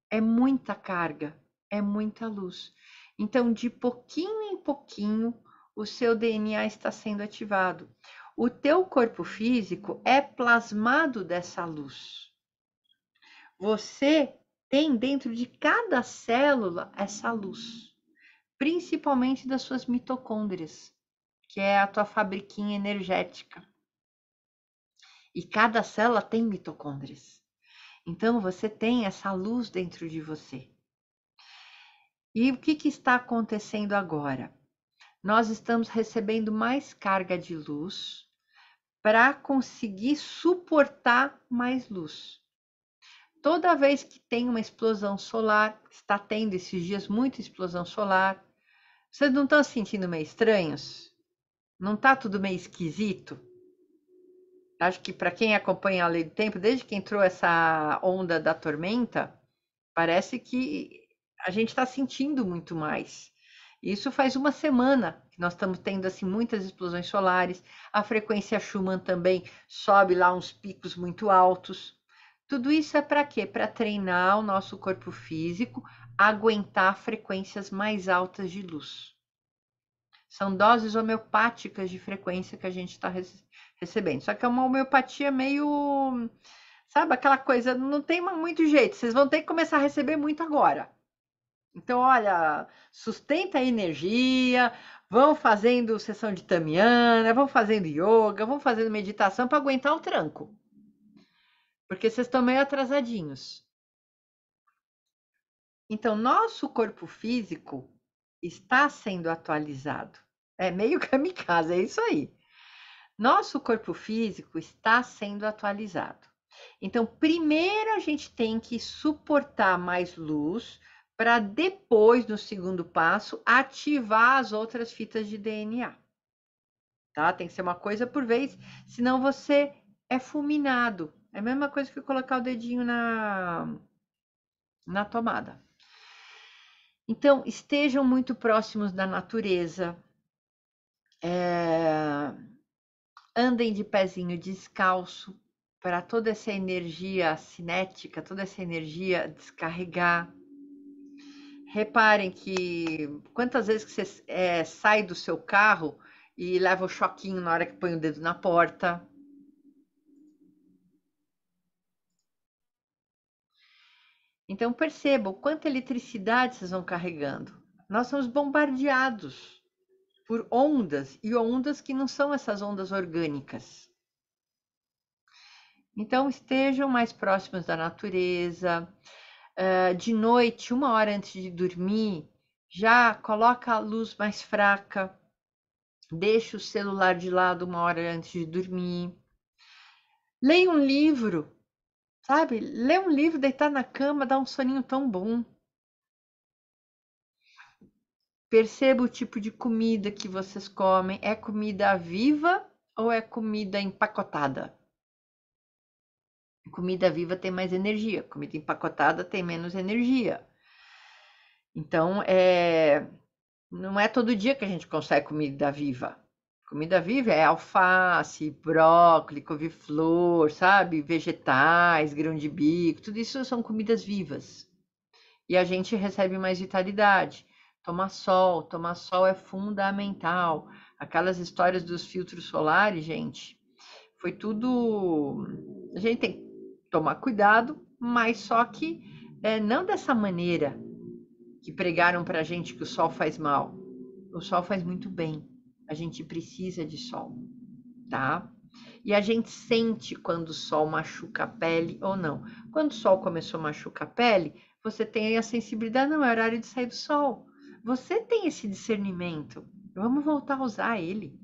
É muita carga, é muita luz. Então, de pouquinho em pouquinho, o seu DNA está sendo ativado. O teu corpo físico é plasmado dessa luz. Você tem dentro de cada célula essa luz, principalmente das suas mitocôndrias, que é a tua fabriquinha energética. E cada célula tem mitocôndrias. Então você tem essa luz dentro de você. E o que está acontecendo agora? Nós estamos recebendo mais carga de luz para conseguir suportar mais luz. Toda vez que tem uma explosão solar, está tendo esses dias muita explosão solar, vocês não estão se sentindo meio estranhos? Não está tudo meio esquisito? Acho que para quem acompanha a Lei do Tempo, desde que entrou essa onda da tormenta, parece que a gente está sentindo muito mais. Isso faz uma semana que nós estamos tendo assim muitas explosões solares. A frequência Schumann também sobe lá uns picos muito altos. Tudo isso é para quê? Para treinar o nosso corpo físico a aguentar frequências mais altas de luz. São doses homeopáticas de frequência que a gente está recebendo. Só que é uma homeopatia meio, sabe, aquela coisa, não tem muito jeito. Vocês vão ter que começar a receber muito agora. Então, olha, sustenta a energia, vão fazendo sessão de tamiana, vão fazendo yoga, vão fazendo meditação para aguentar o tranco. Porque vocês estão meio atrasadinhos. Então, nosso corpo físico está sendo atualizado. É meio kamikaze, é isso aí. Nosso corpo físico está sendo atualizado. Então, primeiro a gente tem que suportar mais luz para depois, no segundo passo, ativar as outras fitas de DNA. Tá? Tem que ser uma coisa por vez, senão você é fulminado. É a mesma coisa que colocar o dedinho na tomada. Então, estejam muito próximos da natureza. Andem de pezinho descalço para toda essa energia cinética, toda essa energia descarregar. Reparem que quantas vezes que você sai do seu carro e leva o choquinho na hora que põe o dedo na porta. Então percebam quanta eletricidade vocês vão carregando. Nós somos bombardeados por ondas e ondas que não são essas ondas orgânicas. Então estejam mais próximos da natureza. De noite, 1 hora antes de dormir, já coloca a luz mais fraca, deixa o celular de lado 1 hora antes de dormir. Leia um livro, sabe? Lê um livro, deitar na cama, dá um soninho tão bom. Perceba o tipo de comida que vocês comem. É comida viva ou é comida empacotada? Comida viva tem mais energia, comida empacotada tem menos energia. Então, não é todo dia que a gente consegue comida viva. Comida viva é alface, brócolis, couve-flor, sabe? Vegetais, grão de bico, tudo isso são comidas vivas. E a gente recebe mais vitalidade. Tomar sol é fundamental. Aquelas histórias dos filtros solares, gente, foi tudo. A gente tem que tomar cuidado, mas só que não dessa maneira que pregaram pra gente que o sol faz mal. O sol faz muito bem. A gente precisa de sol, tá? E a gente sente quando o sol machuca a pele ou não. Quando o sol começou a machucar a pele, você tem a sensibilidade, não é horário de sair do sol. Você tem esse discernimento. Vamos voltar a usar ele,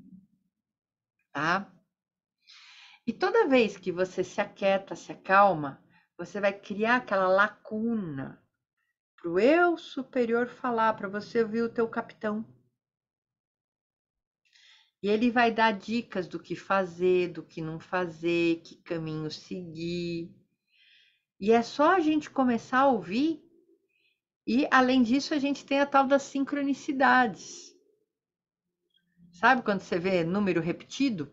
tá? E toda vez que você se aquieta, se acalma, você vai criar aquela lacuna para o eu superior falar, para você ouvir o teu capitão. E ele vai dar dicas do que fazer, do que não fazer, que caminho seguir. E é só a gente começar a ouvir. E, além disso, a gente tem a tal das sincronicidades. Sabe quando você vê número repetido?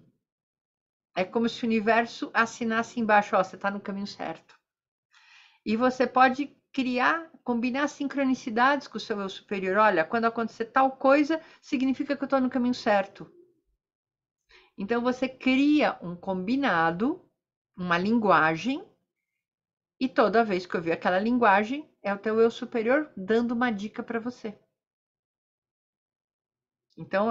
É como se o universo assinasse embaixo, ó, você está no caminho certo. E você pode criar, combinar sincronicidades com o seu eu superior. Olha, quando acontecer tal coisa, significa que eu estou no caminho certo. Então você cria um combinado, uma linguagem, e toda vez que eu ouvir aquela linguagem, é o teu eu superior dando uma dica para você. Então,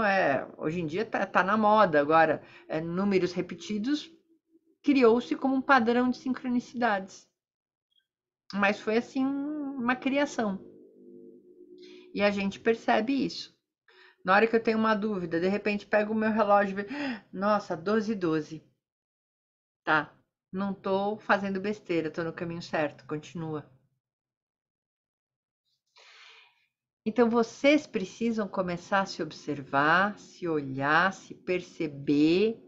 hoje em dia tá na moda agora, números repetidos criou-se como um padrão de sincronicidades. Mas foi assim uma criação. E a gente percebe isso. Na hora que eu tenho uma dúvida, de repente pego o meu relógio e vejo, nossa, 12 12. Tá, não tô fazendo besteira, tô no caminho certo, continua. Então vocês precisam começar a se observar, se olhar, se perceber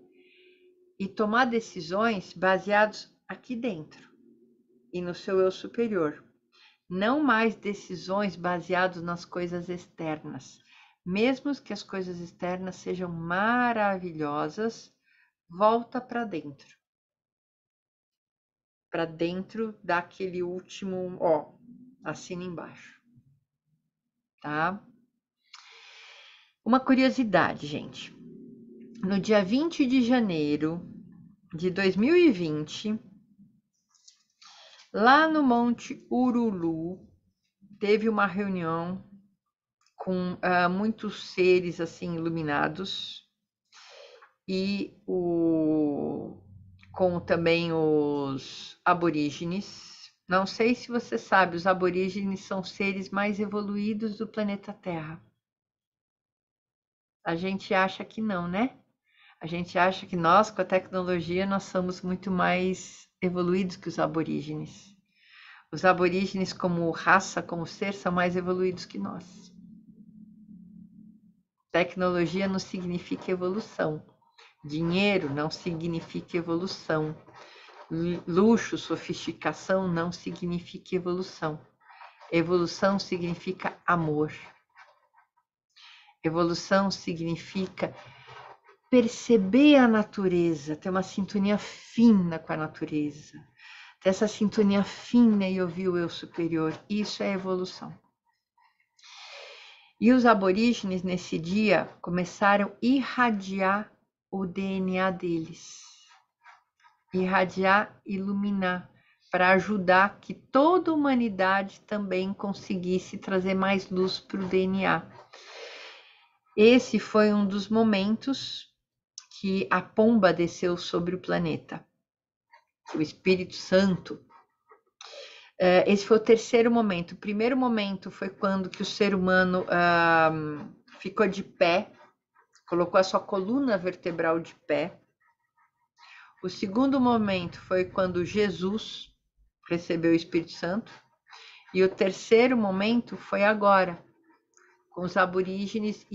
e tomar decisões baseadas aqui dentro e no seu eu superior. Não mais decisões baseadas nas coisas externas. Mesmo que as coisas externas sejam maravilhosas, volta para dentro. Para dentro daquele último, ó, assina embaixo, tá? Uma curiosidade, gente. No dia 20 de janeiro de 2020, lá no Monte Urulu, teve uma reunião com muitos seres assim iluminados e com também os aborígenes. Não sei se você sabe, os aborígenes são seres mais evoluídos do planeta Terra. A gente acha que não, né? A gente acha que nós, com a tecnologia, nós somos muito mais evoluídos que os aborígenes. Os aborígenes, como raça, como ser, são mais evoluídos que nós. Tecnologia não significa evolução. Dinheiro não significa evolução. Luxo, sofisticação não significa evolução. Evolução significa amor. Evolução significa perceber a natureza, ter uma sintonia fina com a natureza. Ter essa sintonia fina e ouvir o eu superior. Isso é evolução. E os aborígenes, nesse dia, começaram a irradiar o DNA deles. Irradiar, iluminar, para ajudar que toda a humanidade também conseguisse trazer mais luz para o DNA. Esse foi um dos momentos que a pomba desceu sobre o planeta. O Espírito Santo. Esse foi o terceiro momento. O primeiro momento foi quando que o ser humano ficou de pé, colocou a sua coluna vertebral de pé. O segundo momento foi quando Jesus recebeu o Espírito Santo. E o terceiro momento foi agora, com os aborígenes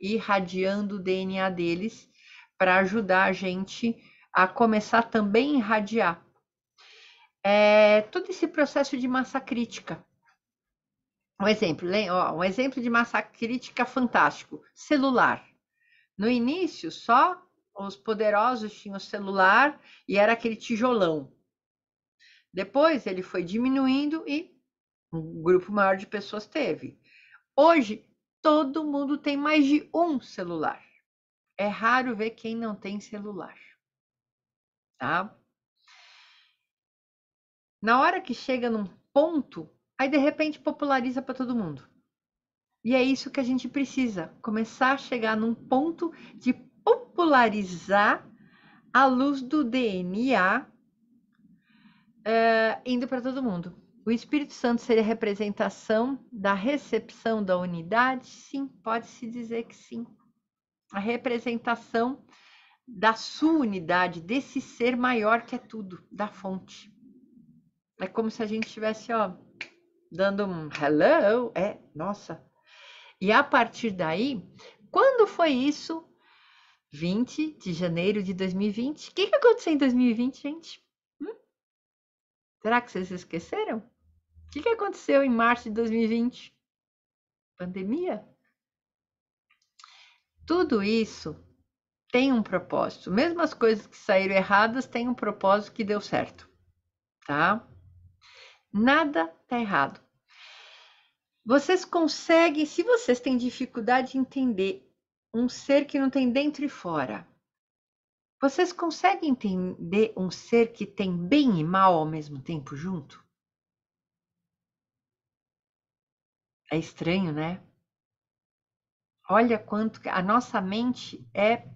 irradiando o DNA deles para ajudar a gente a começar também a irradiar. Todo esse processo de massa crítica. Um exemplo de massa crítica fantástico: celular. No início, só os poderosos tinham celular e era aquele tijolão. Depois ele foi diminuindo e um grupo maior de pessoas teve. Hoje, todo mundo tem mais de um celular. É raro ver quem não tem celular, tá? Na hora que chega num ponto, aí de repente populariza para todo mundo. E é isso que a gente precisa, começar a chegar num ponto de popularizar a luz do DNA indo para todo mundo. O Espírito Santo seria a representação da recepção da unidade? Sim, pode-se dizer que sim. A representação da sua unidade, desse ser maior que é tudo, da fonte. É como se a gente estivesse, dando um hello, nossa. E a partir daí, quando foi isso? 20 de janeiro de 2020. O que aconteceu em 2020, gente? Será que vocês esqueceram? O que aconteceu em março de 2020? Pandemia? Tudo isso tem um propósito. Mesmo as coisas que saíram erradas têm um propósito que deu certo, tá? Nada tá errado. Vocês conseguem, se vocês têm dificuldade de entender um ser que não tem dentro e fora, vocês conseguem entender um ser que tem bem e mal ao mesmo tempo junto? É estranho, né? Olha quanto a nossa mente é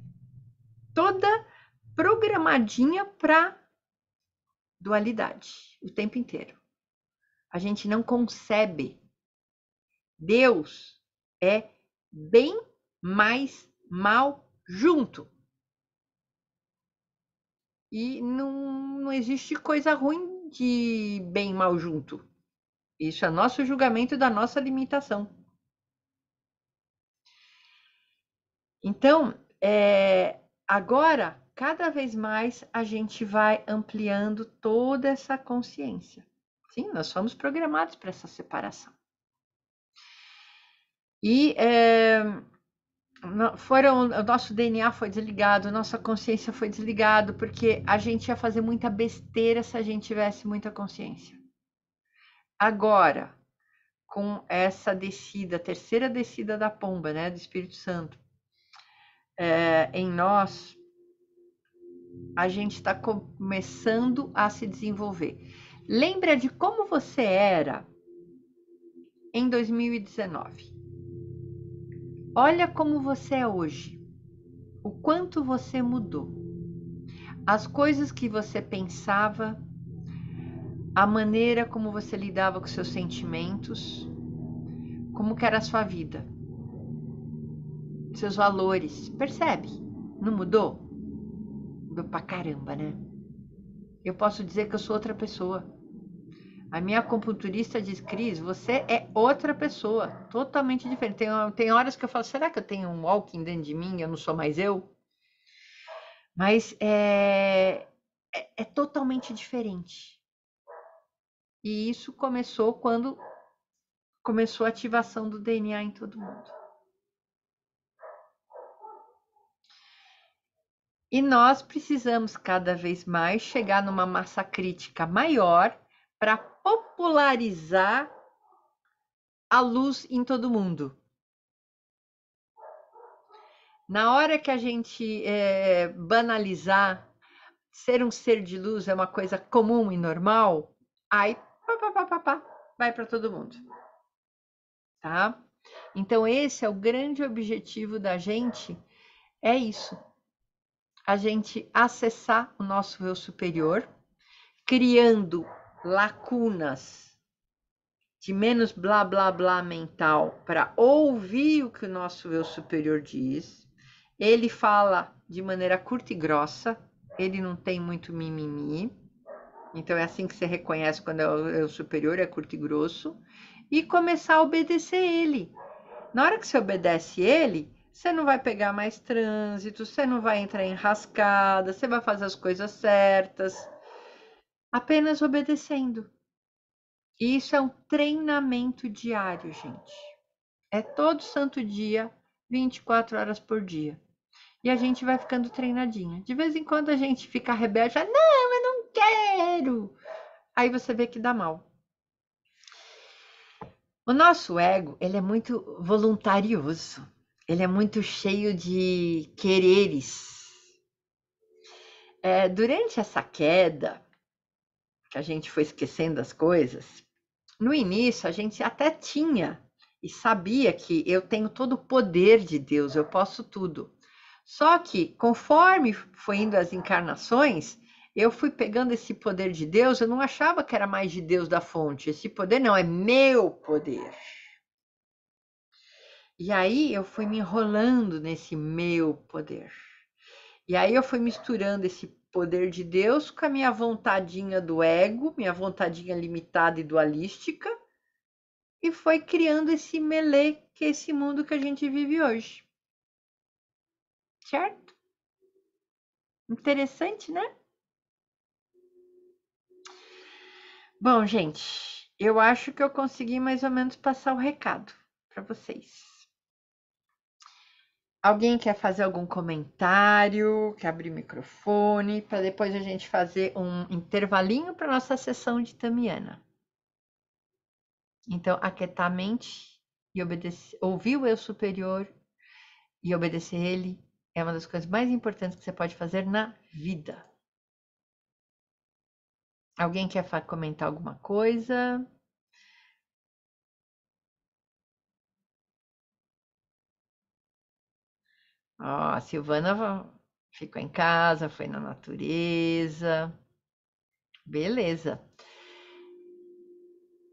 toda programadinha para dualidade o tempo inteiro. A gente não concebe. Deus é bem mais mal junto. e não existe coisa ruim de bem e mal junto. Isso é nosso julgamento da nossa limitação. Então, agora, cada vez mais, a gente vai ampliando toda essa consciência. Sim, nós fomos programados para essa separação. E o nosso DNA foi desligado, nossa consciência foi desligado, porque a gente ia fazer muita besteira se a gente tivesse muita consciência. Agora, com essa descida, a terceira descida da pomba, né, do Espírito Santo, em nós, a gente está começando a se desenvolver. Lembra de como você era em 2019. Olha como você é hoje. O quanto você mudou. As coisas que você pensava, a maneira como você lidava com seus sentimentos, como que era a sua vida, seus valores. Percebe? Não mudou? Mudou pra caramba, né? Eu posso dizer que eu sou outra pessoa. A minha acupunturista diz, Cris, você é outra pessoa, totalmente diferente. Tem horas que eu falo, será que eu tenho um walking dentro de mim? Eu não sou mais eu? Mas é totalmente diferente. E isso começou quando começou a ativação do DNA em todo mundo. E nós precisamos cada vez mais chegar numa massa crítica maior para popularizar a luz em todo mundo. Na hora que a gente banalizar, ser um ser de luz é uma coisa comum e normal, aí vai para todo mundo. Tá? Então esse é o grande objetivo da gente, é isso. A gente acessar o nosso eu superior, criando lacunas de menos blá blá blá mental para ouvir o que o nosso eu superior diz. Ele fala de maneira curta e grossa, ele não tem muito mimimi. Então é assim que você reconhece quando é o eu superior, é curto e grosso. E começar a obedecer ele. Na hora que você obedece ele, você não vai pegar mais trânsito, você não vai entrar em rascada, você vai fazer as coisas certas, apenas obedecendo. E isso é um treinamento diário, gente. É todo santo dia, 24 horas por dia. E a gente vai ficando treinadinha. De vez em quando a gente fica rebelde, fala, não, eu não quero. Aí você vê que dá mal. O nosso ego, ele é muito voluntarioso. Ele é muito cheio de quereres. Durante essa queda, que a gente foi esquecendo as coisas, no início a gente até tinha e sabia que eu tenho todo o poder de Deus, eu posso tudo. Só que conforme foi indo as encarnações, eu fui pegando esse poder de Deus, eu não achava que era mais de Deus da fonte. Esse poder não, é meu poder. E aí eu fui me enrolando nesse meu poder. E aí eu fui misturando esse poder de Deus com a minha vontadinha do ego, minha vontadinha limitada e dualística, e foi criando esse melê, que é esse mundo que a gente vive hoje. Certo? Interessante, né? Bom, gente, eu acho que eu consegui mais ou menos passar o recado para vocês. Alguém quer fazer algum comentário? Quer abrir o microfone para depois a gente fazer um intervalinho para nossa sessão de Tamiana. Então, aquietar a mente e obedecer, ouvir o eu superior e obedecer ele é uma das coisas mais importantes que você pode fazer na vida. Alguém quer comentar alguma coisa? Ó, a Silvana ficou em casa, foi na natureza. Beleza.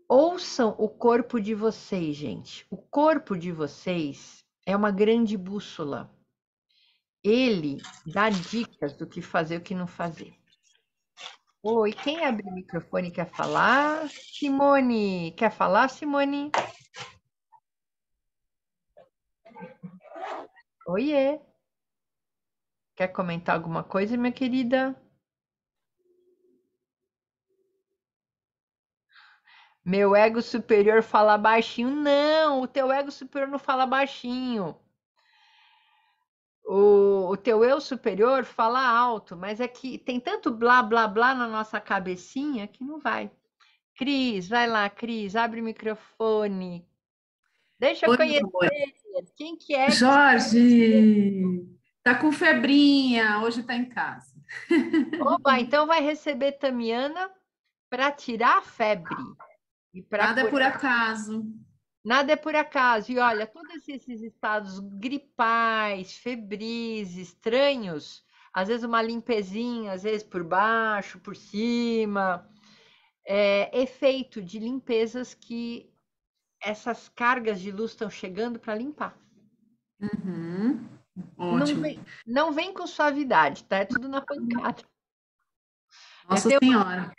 Ouçam o corpo de vocês, gente. O corpo de vocês é uma grande bússola. Ele dá dicas do que fazer e o que não fazer. Oi, quem abre o microfone e quer falar? Simone, quer falar, Simone? Oiê, quer comentar alguma coisa, minha querida? Meu ego superior fala baixinho. Não, o teu ego superior não fala baixinho. O teu eu superior fala alto, mas é que tem tanto blá blá blá na nossa cabecinha que não vai. Cris, vai lá, Cris, abre o microfone. Deixa eu Oi, conhecer. amor. Quem que é que Jorge, tá com febrinha, hoje tá em casa. Oba, então vai receber Tamiana para tirar a febre e para Nada é por curar. acaso. Nada é por acaso. E olha, todos esses estados gripais, febris, estranhos, às vezes uma limpezinha, às vezes por baixo, por cima, é efeito de limpezas que essas cargas de luz estão chegando para limpar. Uhum, Não ótimo. vem, não vem com suavidade, tá? É tudo na pancada. Eu Nossa tenho, Senhora.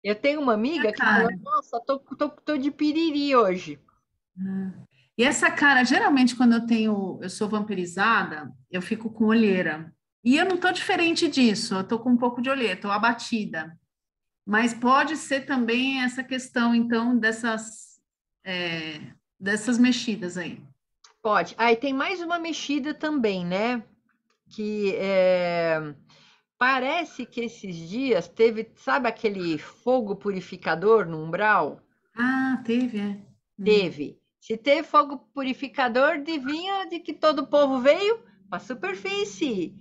eu tenho uma E a amiga que falou: cara? Nossa, tô de piriri hoje. E essa cara, geralmente, quando eu sou vampirizada, eu fico com olheira. E eu não tô diferente disso, eu tô com um pouco de olheira, tô abatida. Mas pode ser também essa questão, então, dessas mexidas aí. Pode. Aí tem mais uma mexida também, né? Que parece que esses dias teve, sabe aquele fogo purificador no umbral? Ah, teve, é. Teve. Se teve fogo purificador, adivinha de que todo o povo veio para a superfície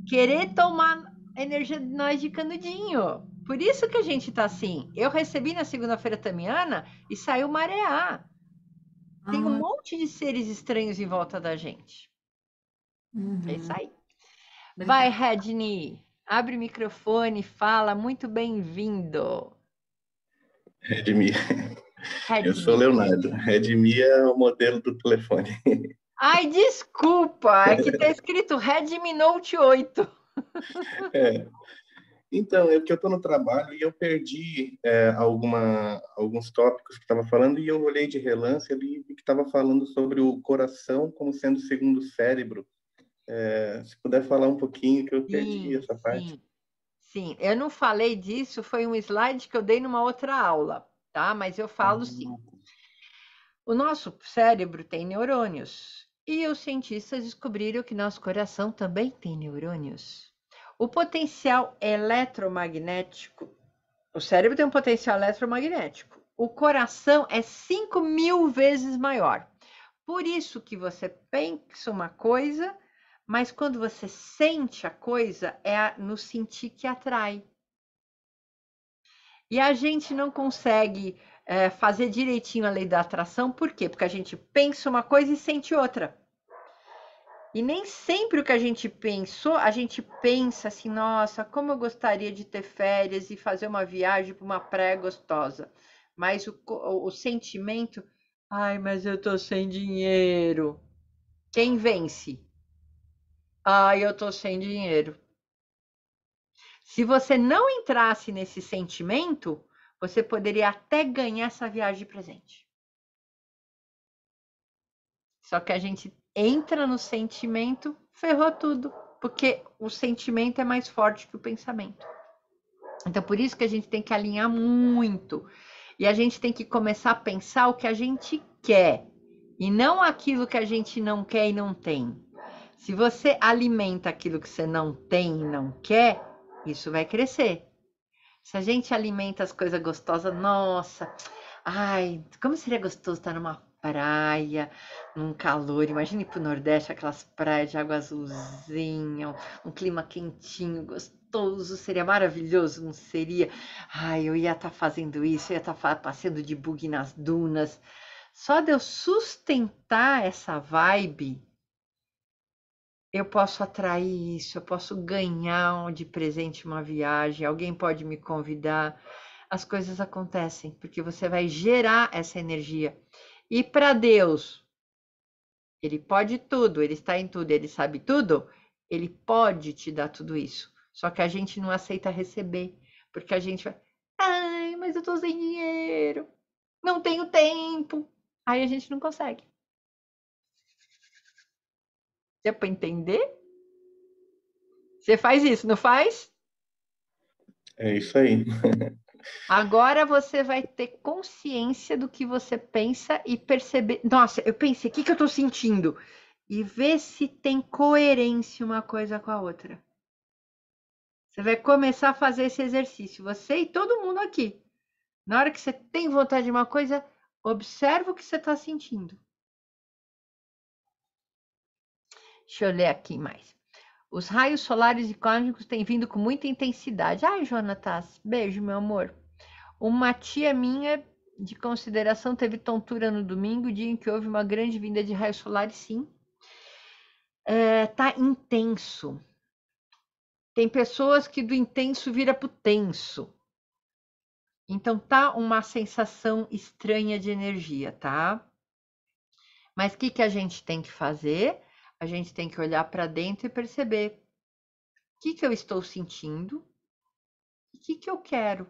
querer tomar energia de nós de canudinho. Por isso que a gente tá assim. Eu recebi na segunda-feira tamiana e saiu marear. Tem um Ah, monte de seres estranhos em volta da gente. É isso uhum, aí. Vai, obrigada. Redney. Abre o microfone, fala. Muito bem-vindo. Redmi. Eu sou Redney. Leonardo. Redmi é o modelo do telefone. Ai, desculpa. É que tá escrito Redmi Note 8. É. Então, é porque eu estou no trabalho e eu perdi alguns tópicos que estava falando e eu olhei de relance ali e vi que estava falando sobre o coração como sendo o segundo cérebro. Se puder falar um pouquinho, que eu perdi Sim, essa parte. sim, sim. Eu não falei disso, foi um slide que eu dei numa outra aula, tá? Mas eu falo sim. Ah, O nosso cérebro tem neurônios e os cientistas descobriram que nosso coração também tem neurônios. O potencial eletromagnético, o cérebro tem um potencial eletromagnético. O coração é 5.000 vezes maior. Por isso que você pensa uma coisa, mas quando você sente a coisa, é no sentir que atrai. E a gente não consegue fazer direitinho a lei da atração, por quê? Porque a gente pensa uma coisa e sente outra. E nem sempre o que a gente pensou, a gente pensa assim, nossa, como eu gostaria de ter férias e fazer uma viagem para uma praia gostosa. Mas o sentimento, ai, mas eu tô sem dinheiro. Quem vence? Ai, eu tô sem dinheiro. Se você não entrasse nesse sentimento, você poderia até ganhar essa viagem de presente. Só que a gente entra no sentimento, ferrou tudo, porque o sentimento é mais forte que o pensamento. Então, por isso que a gente tem que alinhar muito. E a gente tem que começar a pensar o que a gente quer e não aquilo que a gente não quer e não tem. Se você alimenta aquilo que você não tem e não quer, isso vai crescer. Se a gente alimenta as coisas gostosas, nossa, ai, como seria gostoso estar numa praia, num calor. Imagine ir pro Nordeste, aquelas praias de água azulzinha, um clima quentinho, gostoso, seria maravilhoso, não seria? Ai, eu ia estar fazendo isso, eu ia estar passeando de buggy nas dunas. Só de eu sustentar essa vibe, eu posso atrair isso, eu posso ganhar de presente uma viagem, alguém pode me convidar. As coisas acontecem, porque você vai gerar essa energia. E para Deus, ele pode tudo, ele está em tudo, ele sabe tudo, ele pode te dar tudo isso. Só que a gente não aceita receber, Porque a gente vai, ai, mas eu tô sem dinheiro, não tenho tempo. Aí a gente não consegue. Deu para entender? Você faz isso, não faz? É isso aí. Agora você vai ter consciência do que você pensa e perceber. Nossa, eu pensei, o que eu estou sentindo? E ver se tem coerência uma coisa com a outra. Você vai começar a fazer esse exercício, você e todo mundo aqui. Na hora que você tem vontade de uma coisa, observa o que você está sentindo. Deixa eu ler aqui mais. Os raios solares e cósmicos têm vindo com muita intensidade. Ai, Jonatas, beijo, meu amor. Uma tia minha de consideração teve tontura no domingo, dia em que houve uma grande vinda de raios solares, sim. Tá intenso. Tem pessoas que do intenso vira pro tenso. Então tá uma sensação estranha de energia, tá? Mas o que a gente tem que fazer? A gente tem que olhar para dentro e perceber o que eu estou sentindo e o que eu quero.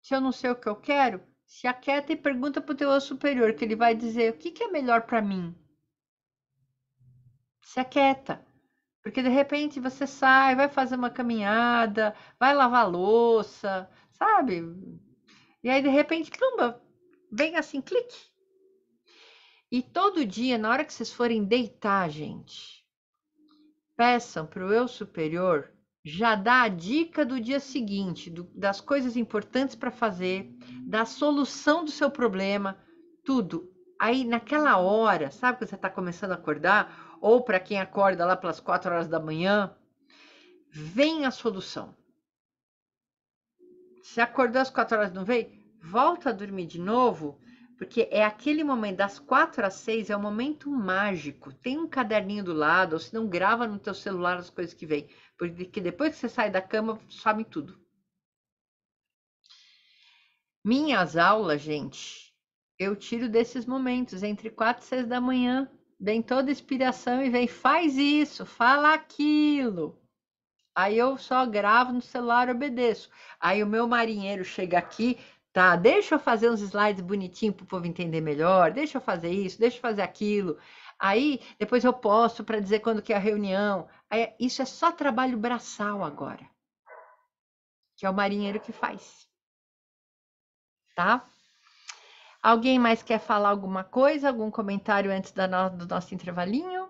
Se eu não sei o que eu quero, se aquieta e pergunta para o teu eu superior, que ele vai dizer o que é melhor para mim. Se aquieta. Porque de repente você sai, vai fazer uma caminhada, vai lavar louça, sabe? E aí de repente, caramba, vem assim, clique. E todo dia, na hora que vocês forem deitar, gente, peçam para o eu superior já dar a dica do dia seguinte, das coisas importantes para fazer, da solução do seu problema, tudo. Aí naquela hora, sabe quando você está começando a acordar? Ou para quem acorda lá pelas 4 horas da manhã, vem a solução. Se acordou às 4 horas e não veio, volta a dormir de novo, porque é aquele momento das 4 às 6, é um momento mágico. Tem um caderninho do lado, ou se não, grava no teu celular as coisas que vêm. Porque depois que você sai da cama, sobe tudo. Minhas aulas, gente, eu tiro desses momentos, entre 4 e 6 da manhã. Vem toda inspiração e vem, faz isso, fala aquilo. Aí eu só gravo no celular e obedeço. Aí o meu marinheiro chega aqui, tá? Deixa eu fazer uns slides bonitinhos para o povo entender melhor, deixa eu fazer isso, deixa eu fazer aquilo. Aí depois eu posto para dizer quando que é a reunião. Aí, isso é só trabalho braçal agora, que é o marinheiro que faz, tá? Alguém mais quer falar alguma coisa, algum comentário antes do nosso intervalinho?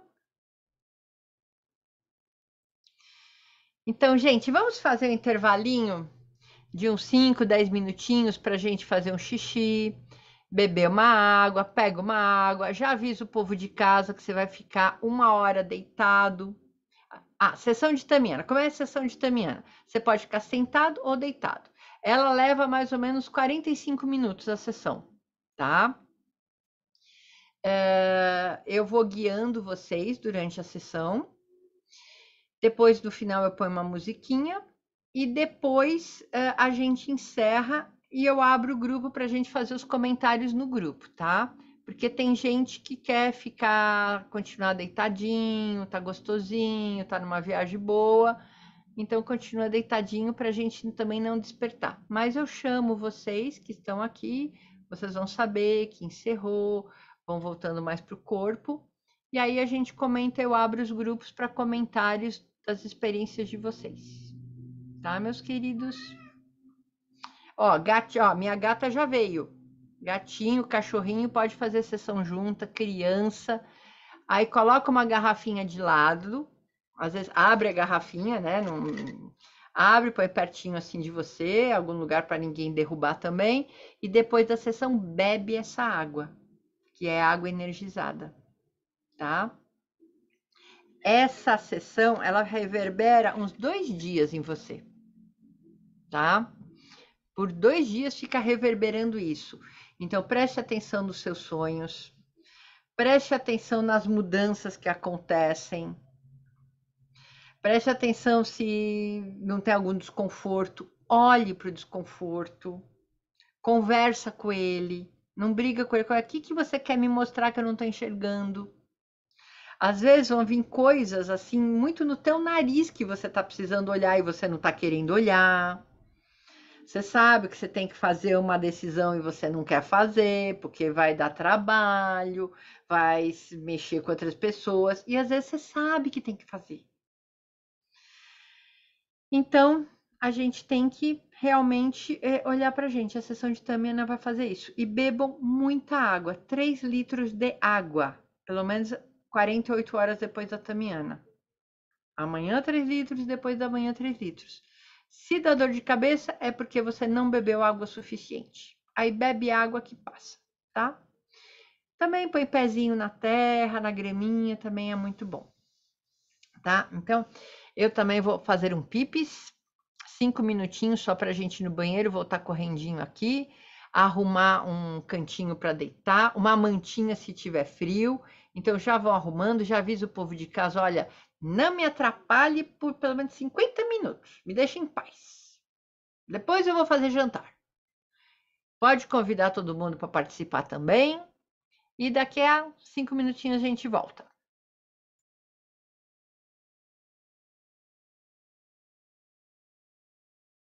Então, gente, vamos fazer um intervalinho de uns 5, 10 minutinhos para a gente fazer um xixi, beber uma água, pega uma água, já avisa o povo de casa que você vai ficar 1 hora deitado. Sessão de Tamiana. Como é a sessão de Tamiana? Você pode ficar sentado ou deitado. Ela leva mais ou menos 45 minutos a sessão, tá? Eu vou guiando vocês durante a sessão. Depois, no final, eu ponho uma musiquinha e depois a gente encerra e eu abro o grupo para a gente fazer os comentários no grupo, tá? Porque tem gente que quer continuar deitadinho, tá gostosinho, tá numa viagem boa, então continua deitadinho para a gente também não despertar. Mas eu chamo vocês que estão aqui, vocês vão saber que encerrou, vão voltando mais para o corpo, e aí a gente comenta, eu abro os grupos para comentários das experiências de vocês. Tá, meus queridos? Ó, minha gata já veio. Gatinho, cachorrinho, pode fazer sessão junta, criança. Aí coloca uma garrafinha de lado. Às vezes abre a garrafinha, né? Abre, põe pertinho assim de você, algum lugar para ninguém derrubar também. E depois da sessão, bebe essa água, que é água energizada, tá? Essa sessão, ela reverbera uns 2 dias em você, tá? Por 2 dias fica reverberando isso. Então, preste atenção nos seus sonhos, preste atenção nas mudanças que acontecem, preste atenção se não tem algum desconforto, olhe para o desconforto, conversa com ele, não briga com ele, o que você quer me mostrar que eu não estou enxergando? Às vezes vão vir coisas assim, muito no teu nariz que você está precisando olhar e você não está querendo olhar. Você sabe que você tem que fazer uma decisão e você não quer fazer, porque vai dar trabalho, vai se mexer com outras pessoas, e às vezes você sabe que tem que fazer. Então, a gente tem que realmente olhar para a gente. A sessão de Tamiana vai fazer isso. E bebam muita água, 3 litros de água, pelo menos 48 horas depois da Tamiana. Amanhã 3 litros, depois da manhã 3 litros. Se dá dor de cabeça, é porque você não bebeu água suficiente. Aí bebe água que passa, tá? Também põe pezinho na terra, na graminha, também é muito bom, tá? Então, eu também vou fazer um pipis, 5 minutinhos só pra gente ir no banheiro, voltar correndinho aqui, arrumar um cantinho para deitar, uma mantinha se tiver frio. Então, já vou arrumando, já aviso o povo de casa, olha, não me atrapalhe por pelo menos 50 minutos, me deixe em paz. Depois eu vou fazer jantar. Pode convidar todo mundo para participar também. E daqui a 5 minutinhos a gente volta.